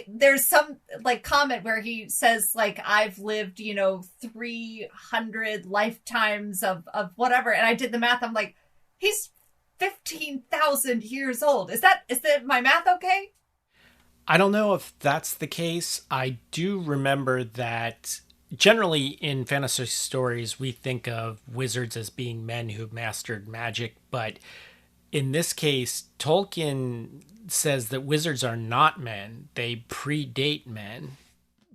There's some comment where he says I've lived 300 lifetimes of whatever, and I did the math. I'm like, he's 15,000 years old. Is that my math okay? I don't know if that's the case. I do remember that generally in fantasy stories we think of wizards as being men who've mastered magic, but in this case, Tolkien says that wizards are not men. They predate men.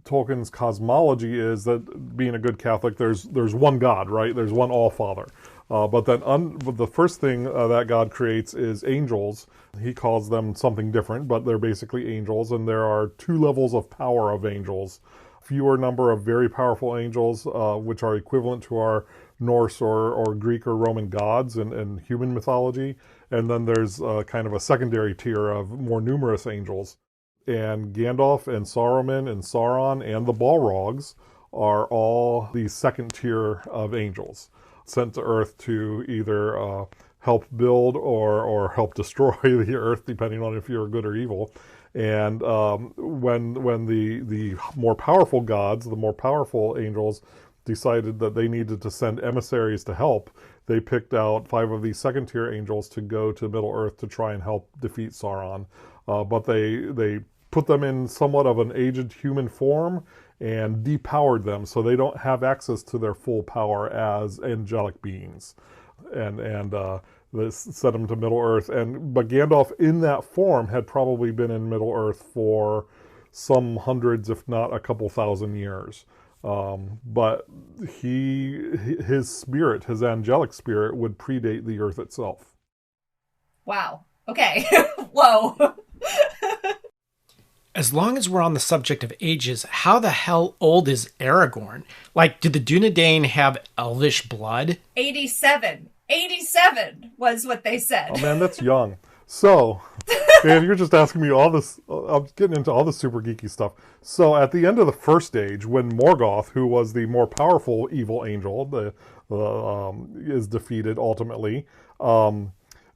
Tolkien's cosmology is that, being a good Catholic, there's one God, right? There's one All-Father. But then the first thing that God creates is angels. He calls them something different, but they're basically angels. And there are two levels of power of angels. Fewer number of very powerful angels, which are equivalent to our Norse or Greek or Roman gods in human mythology. And then there's kind of a secondary tier of more numerous angels. And Gandalf and Saruman and Sauron and the Balrogs are all the second tier of angels sent to Earth to either help build or help destroy the Earth, depending on if you're good or evil. And when the more powerful gods, the more powerful angels, decided that they needed to send emissaries to help, they picked out 5 of these second-tier angels to go to Middle-earth to try and help defeat Sauron. But they put them in somewhat of an aged human form and depowered them, so they don't have access to their full power as angelic beings. And they sent them to Middle-earth. But Gandalf, in that form, had probably been in Middle-earth for some hundreds, if not a couple thousand years. But his spirit, his angelic spirit, would predate the Earth itself. Wow. Okay. Whoa. As long as we're on the subject of ages, how the hell old is Aragorn? Did the Dunedain have elvish blood? 87. 87 was what they said. Oh man, that's young. So, man, you're just asking me all this. I'm getting into all the super geeky stuff. So, at the end of the first age, when Morgoth, who was the more powerful evil angel, is defeated ultimately,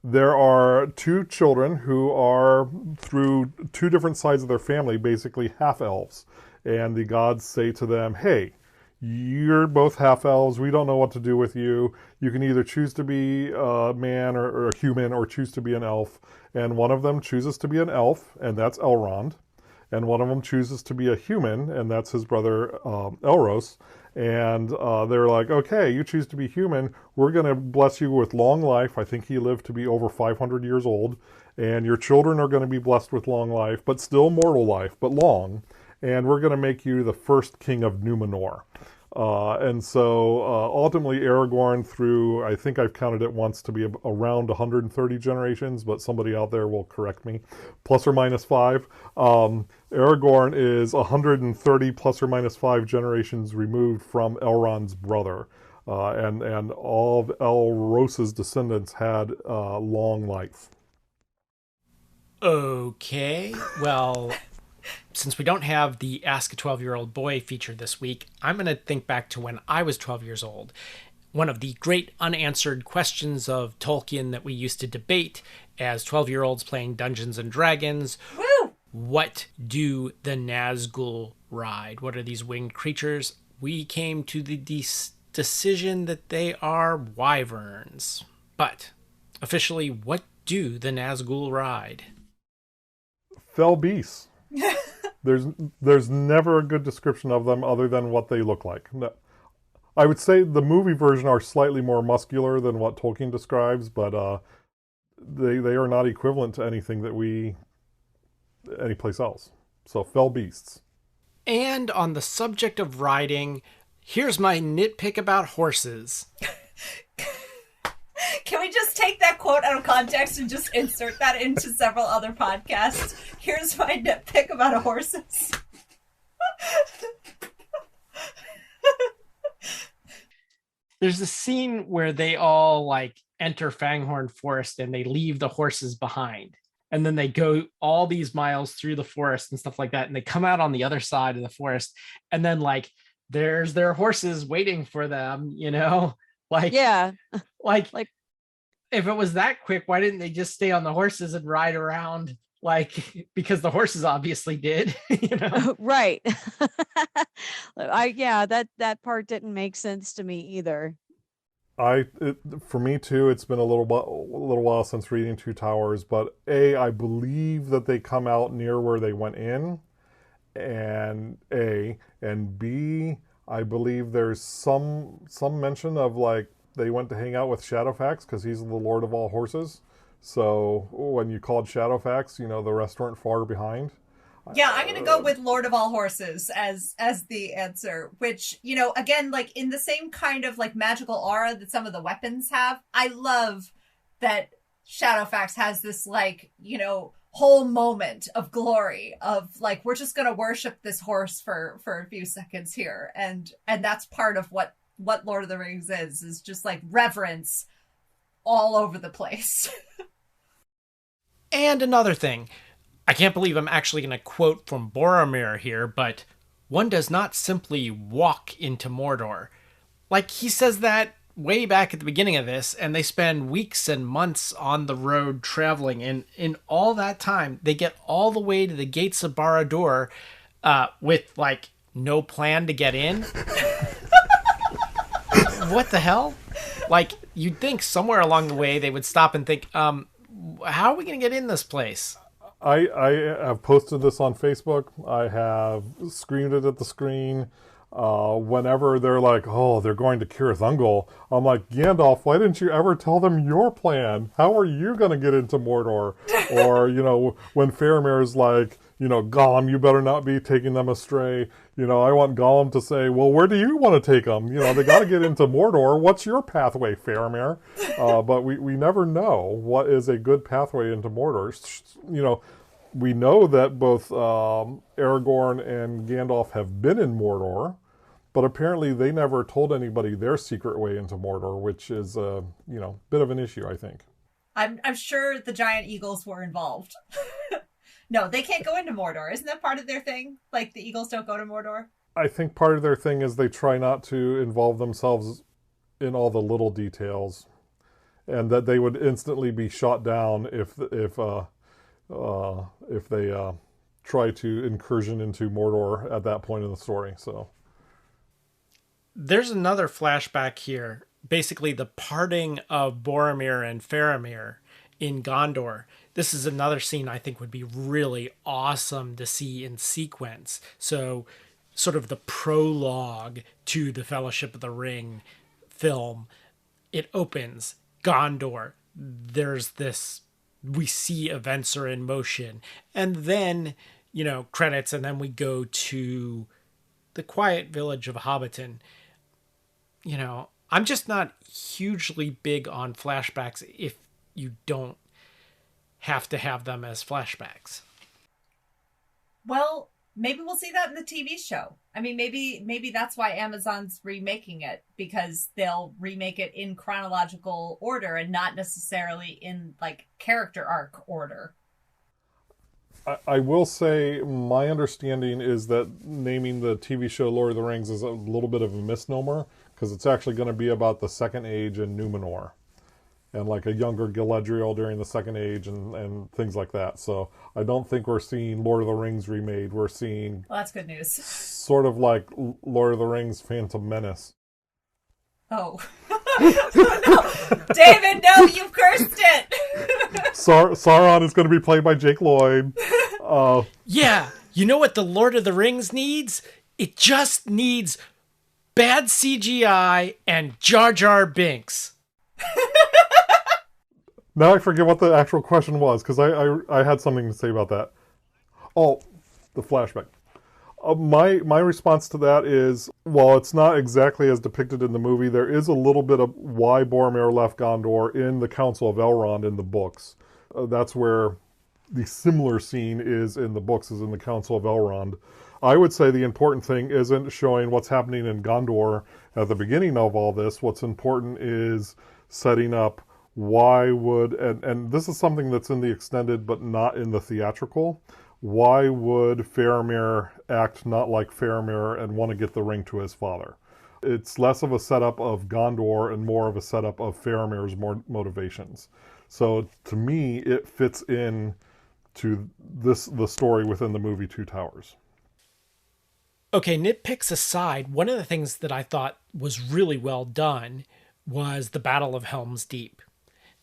there are 2 children who are, through 2 different sides of their family, basically half-elves. And the gods say to them, hey, you're both half-elves. We don't know what to do with you. You can either choose to be a man or a human, or choose to be an elf. And one of them chooses to be an elf, and that's Elrond. And one of them chooses to be a human, and that's his brother Elros. And they're like, okay, you choose to be human. We're going to bless you with long life. I think he lived to be over 500 years old. And your children are going to be blessed with long life, but still mortal life, but long. And we're going to make you the first king of Numenor. And so ultimately Aragorn, through, I think I've counted it once to be around 130 generations, but somebody out there will correct me, plus or minus 5. Aragorn is 130 plus or minus 5 generations removed from Elrond's brother. and all of Elros's descendants had long life. Okay, well, since we don't have the Ask a 12-Year-Old Boy feature this week, I'm going to think back to when I was 12 years old. One of the great unanswered questions of Tolkien that we used to debate as 12-year-olds playing Dungeons and Dragons. Woo! What do the Nazgul ride? What are these winged creatures? We came to the decision that they are wyverns. But officially, what do the Nazgul ride? Fell beasts. There's never a good description of them other than what they look like. No, I would say the movie version are slightly more muscular than what Tolkien describes, but they are not equivalent to anything that we anyplace else. So fell beasts. And on the subject of riding, here's my nitpick about horses. Can we just take that quote out of context and just insert that into several other podcasts? Here's my nitpick about horses. There's a scene where they all like enter Fanghorn Forest and they leave the horses behind. And then they go all these miles through the forest and stuff like that. And they come out on the other side of the forest. And then like, there's their horses waiting for them, you know? Like, Yeah. like if it was that quick, why didn't they just stay on the horses and ride around? Like, because the horses obviously did, you know? Right. That part didn't make sense to me either. For me too, it's been a little while since reading Two Towers, but I believe that they come out near where they went in, and B, I believe there's some mention of like they went to hang out with Shadowfax because he's the Lord of all horses. So when you called Shadowfax, you know, the rest weren't far behind. Yeah, I'm gonna go with Lord of all horses as the answer, which, you know, again, like in the same kind of like magical aura that some of the weapons have. I love that Shadowfax has this like, you know, whole moment of glory of like, we're just gonna worship this horse for a few seconds here, and that's part of what Lord of the Rings is just like reverence all over the place. And another thing, I can't believe I'm actually going to quote from Boromir here, but one does not simply walk into Mordor. Like, he says that way back at the beginning of this, and they spend weeks and months on the road traveling, and in all that time, they get all the way to the gates of Barad-dûr with, like, no plan to get in. What the hell? Like, you'd think somewhere along the way they would stop and think, how are we going to get in this place? I have posted this on Facebook. I have screamed it at the screen. Whenever they're like, oh, they're going to Cirith Ungol, I'm like, Gandalf, why didn't you ever tell them your plan? How are you going to get into Mordor? Or, you know, when Faramir is like, you know, Gollum, you better not be taking them astray. You know, I want Gollum to say, well, where do you want to take them? You know, they got to get into Mordor. What's your pathway, Faramir? But we never know what is a good pathway into Mordor. You know, we know that both Aragorn and Gandalf have been in Mordor, but apparently they never told anybody their secret way into Mordor, which is a, you know, bit of an issue, I think. I'm sure the giant eagles were involved. No, they can't go into Mordor. Isn't that part of their thing? Like, the eagles don't go to Mordor? I think part of their thing is they try not to involve themselves in all the little details, and that they would instantly be shot down if they try to incursion into Mordor at that point in the story. So there's another flashback here. Basically, the parting of Boromir and Faramir in Gondor. This is another scene I think would be really awesome to see in sequence. So sort of the prologue to the Fellowship of the Ring film. It opens Gondor. There's this, we see events are in motion. And then, you know, credits, and then we go to the quiet village of Hobbiton. You know, I'm just not hugely big on flashbacks if you don't have to have them as flashbacks. Well, maybe we'll see that in the TV show. I mean, maybe that's why Amazon's remaking it, because they'll remake it in chronological order and not necessarily in like character arc order. I will say my understanding is that naming the TV show Lord of the Rings is a little bit of a misnomer, because it's actually going to be about the Second Age in Numenor and like a younger Galadriel during the Second Age and things like that. So I don't think we're seeing Lord of the Rings remade. We're seeing... Well, that's good news. Sort of like Lord of the Rings Phantom Menace. Oh. No. David, no, you've cursed it. Sauron is going to be played by Jake Lloyd. Yeah, you know what the Lord of the Rings needs? It just needs bad CGI and Jar Jar Binks. Now I forget what the actual question was, because I had something to say about that. Oh, the flashback. My response to that is, while it's not exactly as depicted in the movie, there is a little bit of why Boromir left Gondor in the Council of Elrond in the books. That's where the similar scene is in the books, is in the Council of Elrond. I would say the important thing isn't showing what's happening in Gondor at the beginning of all this. What's important is setting up why would, and this is something that's in the extended but not in the theatrical, why would Faramir act not like Faramir and want to get the ring to his father? It's less of a setup of Gondor and more of a setup of Faramir's motivations. So to me, it fits in to the story within the movie Two Towers. Okay, nitpicks aside, one of the things that I thought was really well done was the Battle of Helm's Deep.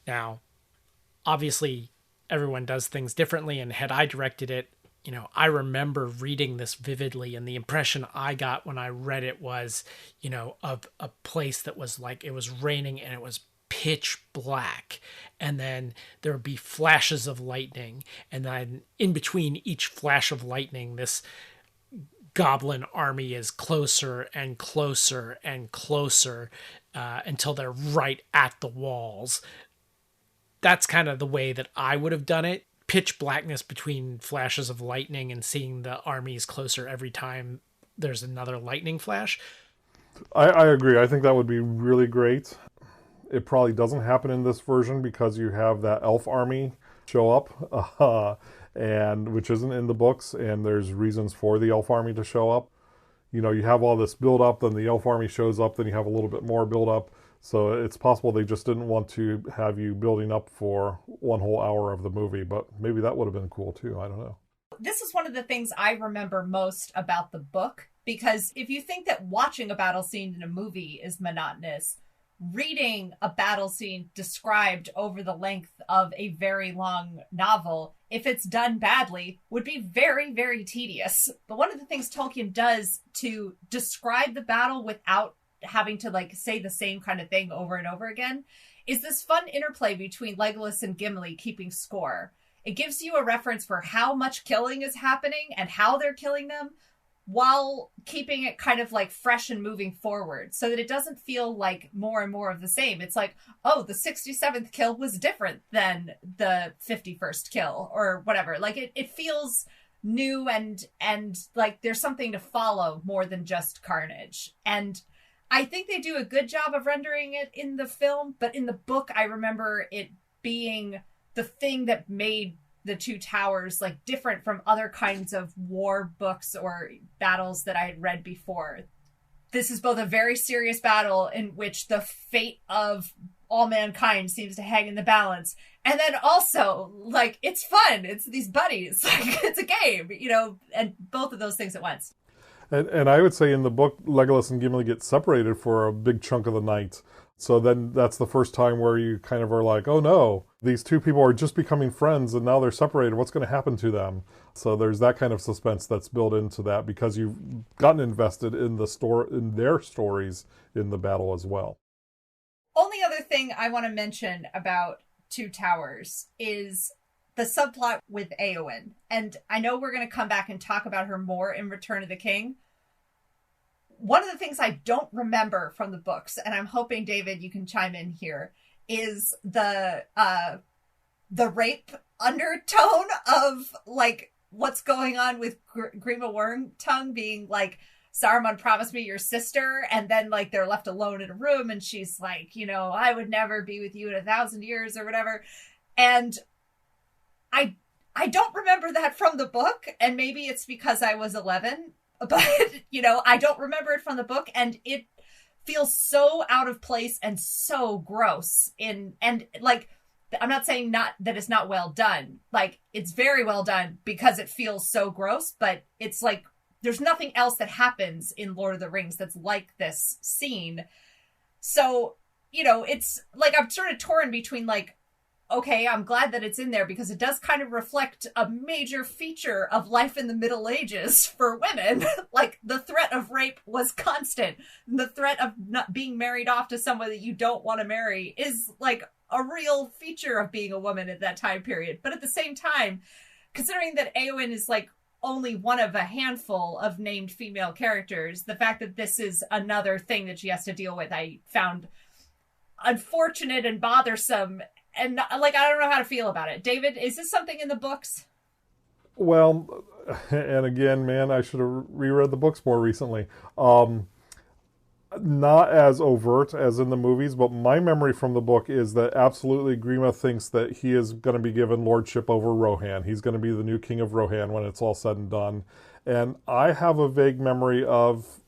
Now, obviously, everyone does things differently, and had I directed it, you know, I remember reading this vividly, and the impression I got when I read it was, you know, of a place that was like, it was raining and it was pitch black, and then there would be flashes of lightning, and then in between each flash of lightning, this goblin army is closer and closer and closer until they're right at the walls. That's kind of the way that I would have done it. Pitch blackness between flashes of lightning and seeing the armies closer every time there's another lightning flash. I agree. I think that would be really great. It probably doesn't happen in this version because you have that elf army show up, and which isn't in the books, and there's reasons for the elf army to show up. You know, you have all this build up, then the elf army shows up, then you have a little bit more build up. So it's possible they just didn't want to have you building up for one whole hour of the movie, but maybe that would have been cool too. I don't know. This is one of the things I remember most about the book, because if you think that watching a battle scene in a movie is monotonous, reading a battle scene described over the length of a very long novel, if it's done badly, would be very, very tedious. But one of the things Tolkien does to describe the battle without having to like say the same kind of thing over and over again is this fun interplay between Legolas and Gimli keeping score. It gives you a reference for how much killing is happening and how they're killing them, while keeping it kind of like fresh and moving forward, so that it doesn't feel like more and more of the same. It's like, oh, the 67th kill was different than the 51st kill or whatever. Like it feels new and like there's something to follow more than just carnage. And I think they do a good job of rendering it in the film, but in the book, I remember it being the thing that made the Two Towers like different from other kinds of war books or battles that I had read before. This is both a very serious battle in which the fate of all mankind seems to hang in the balance, and then also like it's fun. It's these buddies, like it's a game, you know, and both of those things at once. And I would say in the book, Legolas and Gimli get separated for a big chunk of the night. So then that's the first time where you kind of are like, oh no, these two people are just becoming friends and now they're separated. What's going to happen to them? So there's that kind of suspense that's built into that because you've gotten invested in in their stories in the battle as well. Only other thing I want to mention about Two Towers is the subplot with Éowyn. And I know we're going to come back and talk about her more in Return of the King. One of the things I don't remember from the books, and I'm hoping, David, you can chime in here, is the rape undertone of, like, what's going on with Grima Wormtongue being like, Saruman promised me your sister, and then like they're left alone in a room, and she's like, I would never be with you in 1,000 years or whatever. And I don't remember that from the book, and maybe it's because I was 11, but I don't remember it from the book, and it feels so out of place and so gross and like, I'm not saying not that it's not well done. Like, it's very well done because it feels so gross, but it's like there's nothing else that happens in Lord of the Rings that's like this scene. So, it's like I'm sort of torn between like, okay, I'm glad that it's in there because it does kind of reflect a major feature of life in the Middle Ages for women. Like, the threat of rape was constant. The threat of not being married off to someone that you don't want to marry is like a real feature of being a woman at that time period. But at the same time, considering that Éowyn is like only one of a handful of named female characters, the fact that this is another thing that she has to deal with, I found unfortunate and bothersome. And like, I don't know how to feel about it. David, is this something in the books? Well, and again, man, I should have reread the books more recently. Not as overt as in the movies, but my memory from the book is that absolutely Grima thinks that he is going to be given lordship over Rohan. He's going to be the new king of Rohan when it's all said and done. And I have a vague memory of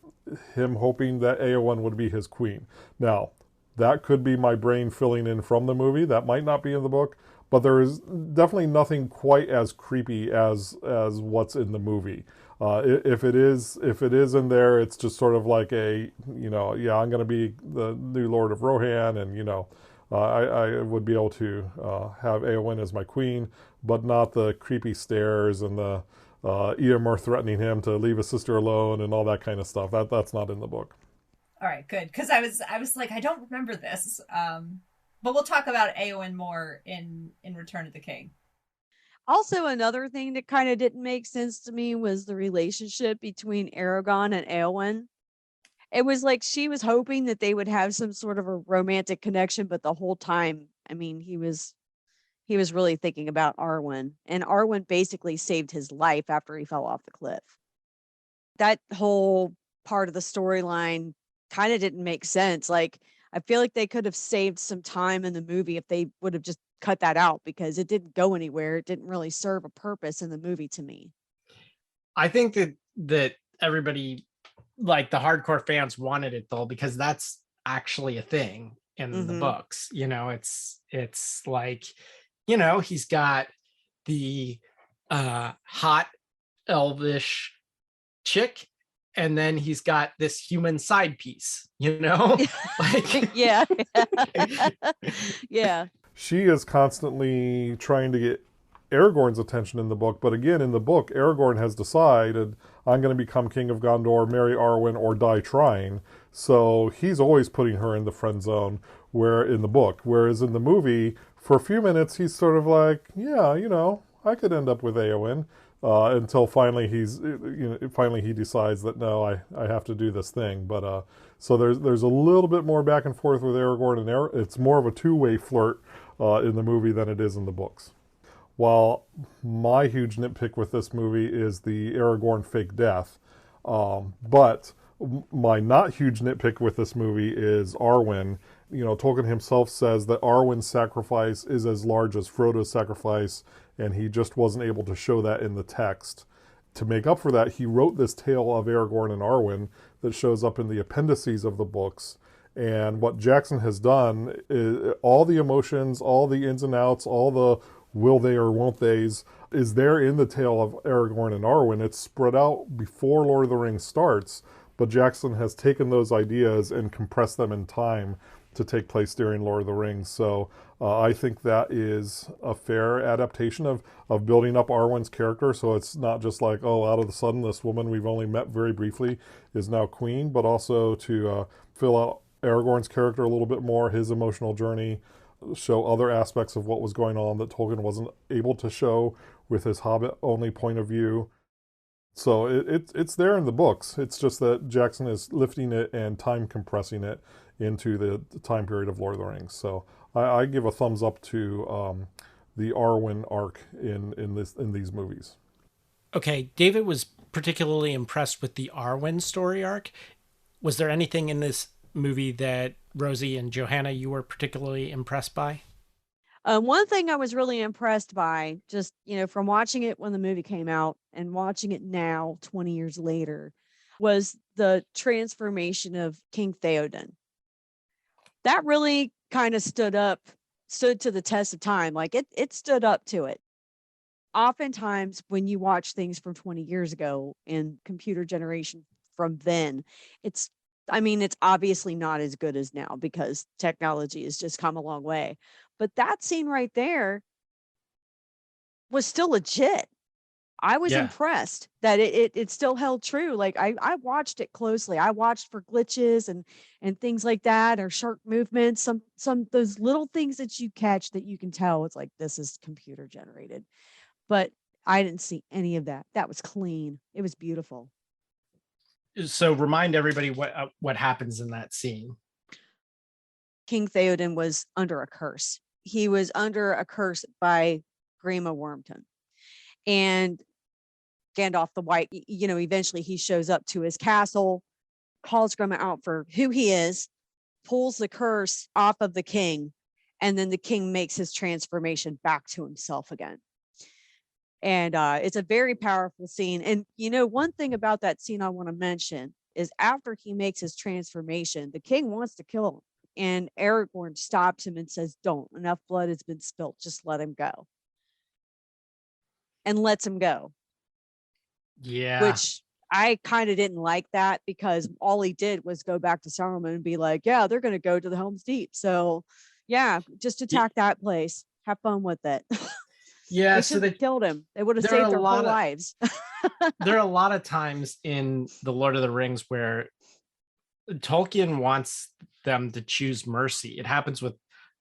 him hoping that Éowyn would be his queen. Now, that could be my brain filling in from the movie. That might not be in the book, but there is definitely nothing quite as creepy as what's in the movie. If it is in there, it's just sort of like a, yeah, I'm going to be the new Lord of Rohan, and I would be able to have Éowyn as my queen, but not the creepy stares and the Eomer threatening him to leave his sister alone and all that kind of stuff. That's not in the book. All right, good, because I was like, I don't remember this. But we'll talk about Éowyn more in Return of the King. Also, another thing that kind of didn't make sense to me was the relationship between Aragon and Éowyn. It was like she was hoping that they would have some sort of a romantic connection, but the whole time, I mean, he was really thinking about Arwen, and Arwen basically saved his life after he fell off the cliff. That whole part of the storyline kind of didn't make sense. Like, I feel like they could have saved some time in the movie if they would have just cut that out, because it didn't go anywhere. It didn't really serve a purpose in the movie to me. I think that everybody, like the hardcore fans, wanted it though, because that's actually a thing in the books. It's like, he's got the hot elvish chick, and then he's got this human side piece, like yeah. Yeah. She is constantly trying to get Aragorn's attention in the book, but again, in the book, Aragorn has decided, I'm going to become king of Gondor, marry Arwen, or die trying. So he's always putting her in the friend zone, in the book. Whereas in the movie, for a few minutes, he's sort of like, yeah, I could end up with Éowyn. Until finally he decides that no, I have to do this thing. But so there's a little bit more back and forth with Aragorn, and it's more of a two-way flirt in the movie than it is in the books. While my huge nitpick with this movie is the Aragorn fake death, but my not huge nitpick with this movie is Arwen. Tolkien himself says that Arwen's sacrifice is as large as Frodo's sacrifice, and he just wasn't able to show that in the text. To make up for that, he wrote this tale of Aragorn and Arwen that shows up in the appendices of the books. And what Jackson has done is all the emotions, all the ins and outs, all the will they or won't theys is there in the tale of Aragorn and Arwen. It's spread out before Lord of the Rings starts, but Jackson has taken those ideas and compressed them in time to take place during Lord of the Rings. So I think that is a fair adaptation of building up Arwen's character. So it's not just like, oh, out of the sudden this woman we've only met very briefly is now queen, but also to fill out Aragorn's character a little bit more, his emotional journey, show other aspects of what was going on that Tolkien wasn't able to show with his Hobbit-only point of view. So it's there in the books. It's just that Jackson is lifting it and time compressing it into the time period of Lord of the Rings. So I give a thumbs up to the Arwen arc in these movies. Okay, David was particularly impressed with the Arwen story arc. Was there anything in this movie that Rosie and Johanna you were particularly impressed by? One thing I was really impressed by, just from watching it when the movie came out and watching it now, 20 years later, was the transformation of King Theoden. That really kind of stood to the test of time. Like it stood up to it. Oftentimes, when you watch things from 20 years ago in computer generation from then, it's it's obviously not as good as now because technology has just come a long way. But that scene right there was still legit. I was Yeah. impressed that it still held true. Like I watched it closely. I watched for glitches and things like that, or sharp movements. Some those little things that you catch that you can tell it's like this is computer generated. But I didn't see any of that. That was clean. It was beautiful. So remind everybody what happens in that scene. King Theoden was under a curse. He was under a curse by Grima Wormtongue. And Gandalf the White, eventually he shows up to his castle, calls Grima out for who he is, pulls the curse off of the king, and then the king makes his transformation back to himself again. And it's a very powerful scene. And one thing about that scene I want to mention is after he makes his transformation, the king wants to kill him. And Aragorn stops him and says, "Don't. Enough blood has been spilt. Just let him go." And lets him go. Yeah. Which I kind of didn't like that because all he did was go back to Saruman and be like, yeah, they're going to go to the Helm's Deep. So yeah, just attack that place. Have fun with it. Yeah. They should have killed him. They would have saved their whole lives. There are a lot of times in the Lord of the Rings where Tolkien wants them to choose mercy. It happens with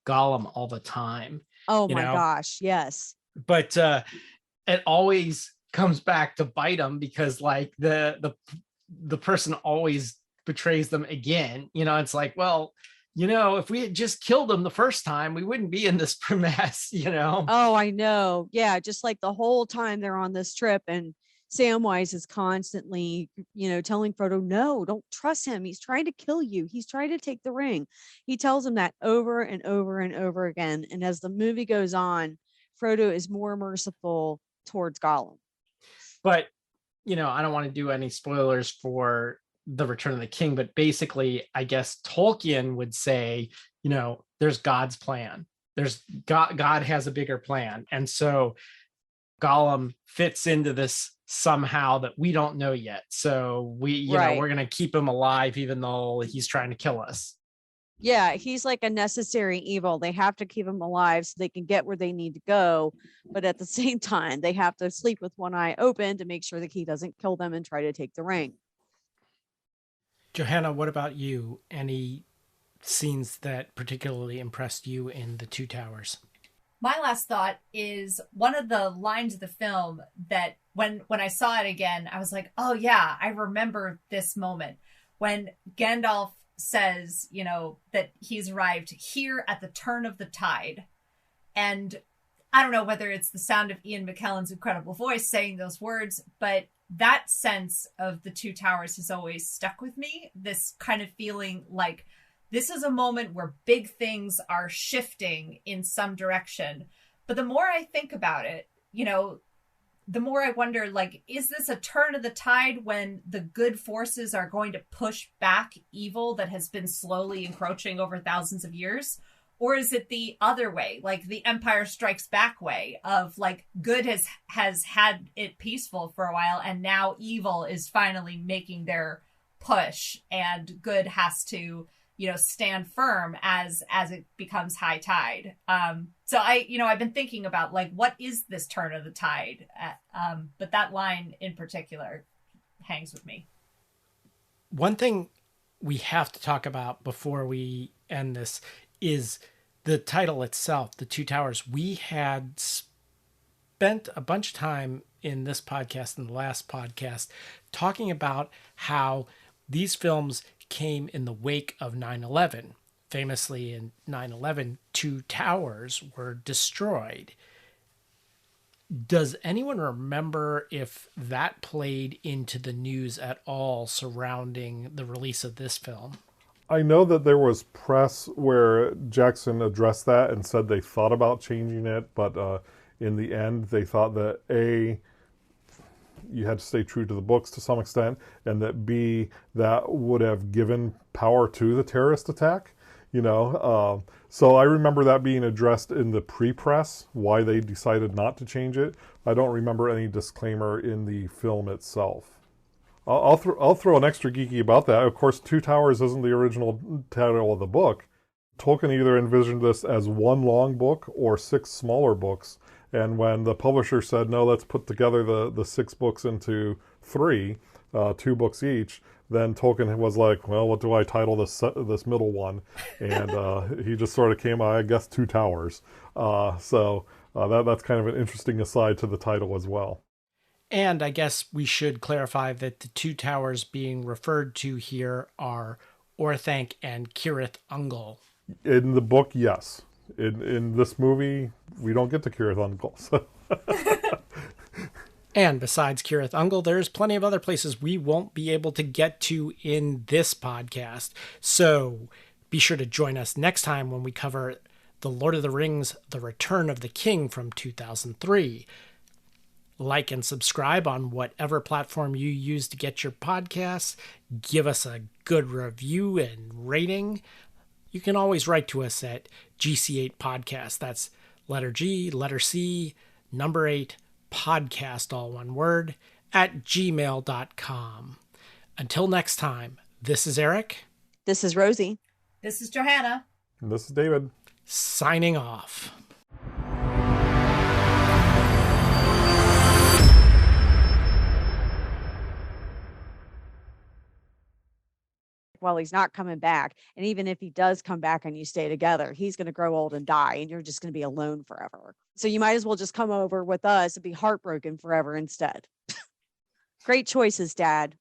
Gollum all the time. Oh my gosh, yes. But it always comes back to bite them because like the person always betrays them again. It's like, well, if we had just killed them the first time, we wouldn't be in this mess, Oh, I know. Yeah, just like the whole time they're on this trip and Samwise is constantly, telling Frodo, no, don't trust him. He's trying to kill you. He's trying to take the ring. He tells him that over and over and over again. And as the movie goes on, Frodo is more merciful towards Gollum. But, I don't want to do any spoilers for The Return of the King, but basically, I guess Tolkien would say, there's God's plan. There's God has a bigger plan. And so Gollum fits into this somehow that we don't know yet. So we're going to keep him alive, even though he's trying to kill us. Yeah, he's like a necessary evil. They have to keep him alive so they can get where they need to go. But at the same time, they have to sleep with one eye open to make sure that he doesn't kill them and try to take the ring. Johanna, what about you? Any scenes that particularly impressed you in The Two Towers? My last thought is one of the lines of the film that when I saw it again, I was like, oh yeah, I remember this moment when Gandalf says, that he's arrived here at the turn of the tide. And I don't know whether it's the sound of Ian McKellen's incredible voice saying those words, but that sense of The Two Towers has always stuck with me. This kind of feeling like this is a moment where big things are shifting in some direction. But the more I think about it, the more I wonder, like, is this a turn of the tide when the good forces are going to push back evil that has been slowly encroaching over thousands of years? Or is it the other way, like the Empire Strikes Back way of like good has had it peaceful for a while and now evil is finally making their push and good has to stand firm as it becomes high tide. So I've been thinking about like, what is this turn of the tide? But that line in particular hangs with me. One thing we have to talk about before we end this is the title itself, The Two Towers. We had spent a bunch of time in this podcast and the last podcast talking about how these films came in the wake of 9/11. Famously in 9/11, two towers were destroyed. Does anyone remember if that played into the news at all surrounding the release of this film? I know that there was press where Jackson addressed that and said they thought about changing it, but in the end, they thought that A, you had to stay true to the books to some extent, and that B, that would have given power to the terrorist attack. So I remember that being addressed in the pre-press, why they decided not to change it. I don't remember any disclaimer in the film itself. I'll throw an extra geeky about that. Of course, Two Towers isn't the original title of the book. Tolkien either envisioned this as one long book or 6 smaller books. And when the publisher said, no, let's put together the 6 books into 3, 2 books each, then Tolkien was like, well, what do I title this middle one? And he just sort of came, I guess, Two Towers. So that's kind of an interesting aside to the title as well. And I guess we should clarify that the 2 towers being referred to here are Orthanc and Cirith Ungol. In the book, yes. In this movie, we don't get to Cirith Ungol. So. And besides Cirith Ungol, there's plenty of other places we won't be able to get to in this podcast. So be sure to join us next time when we cover The Lord of the Rings, The Return of the King from 2003. Like and subscribe on whatever platform you use to get your podcasts. Give us a good review and rating. You can always write to us at GC8 Podcast. That's letter G, letter C, number 8, podcast, all one word, at gmail.com. Until next time, this is Eric. This is Rosie. This is Johanna. And this is David. Signing off. Well, he's not coming back. And even if he does come back and you stay together, he's going to grow old and die, and you're just going to be alone forever. So you might as well just come over with us and be heartbroken forever instead. Great choices, Dad.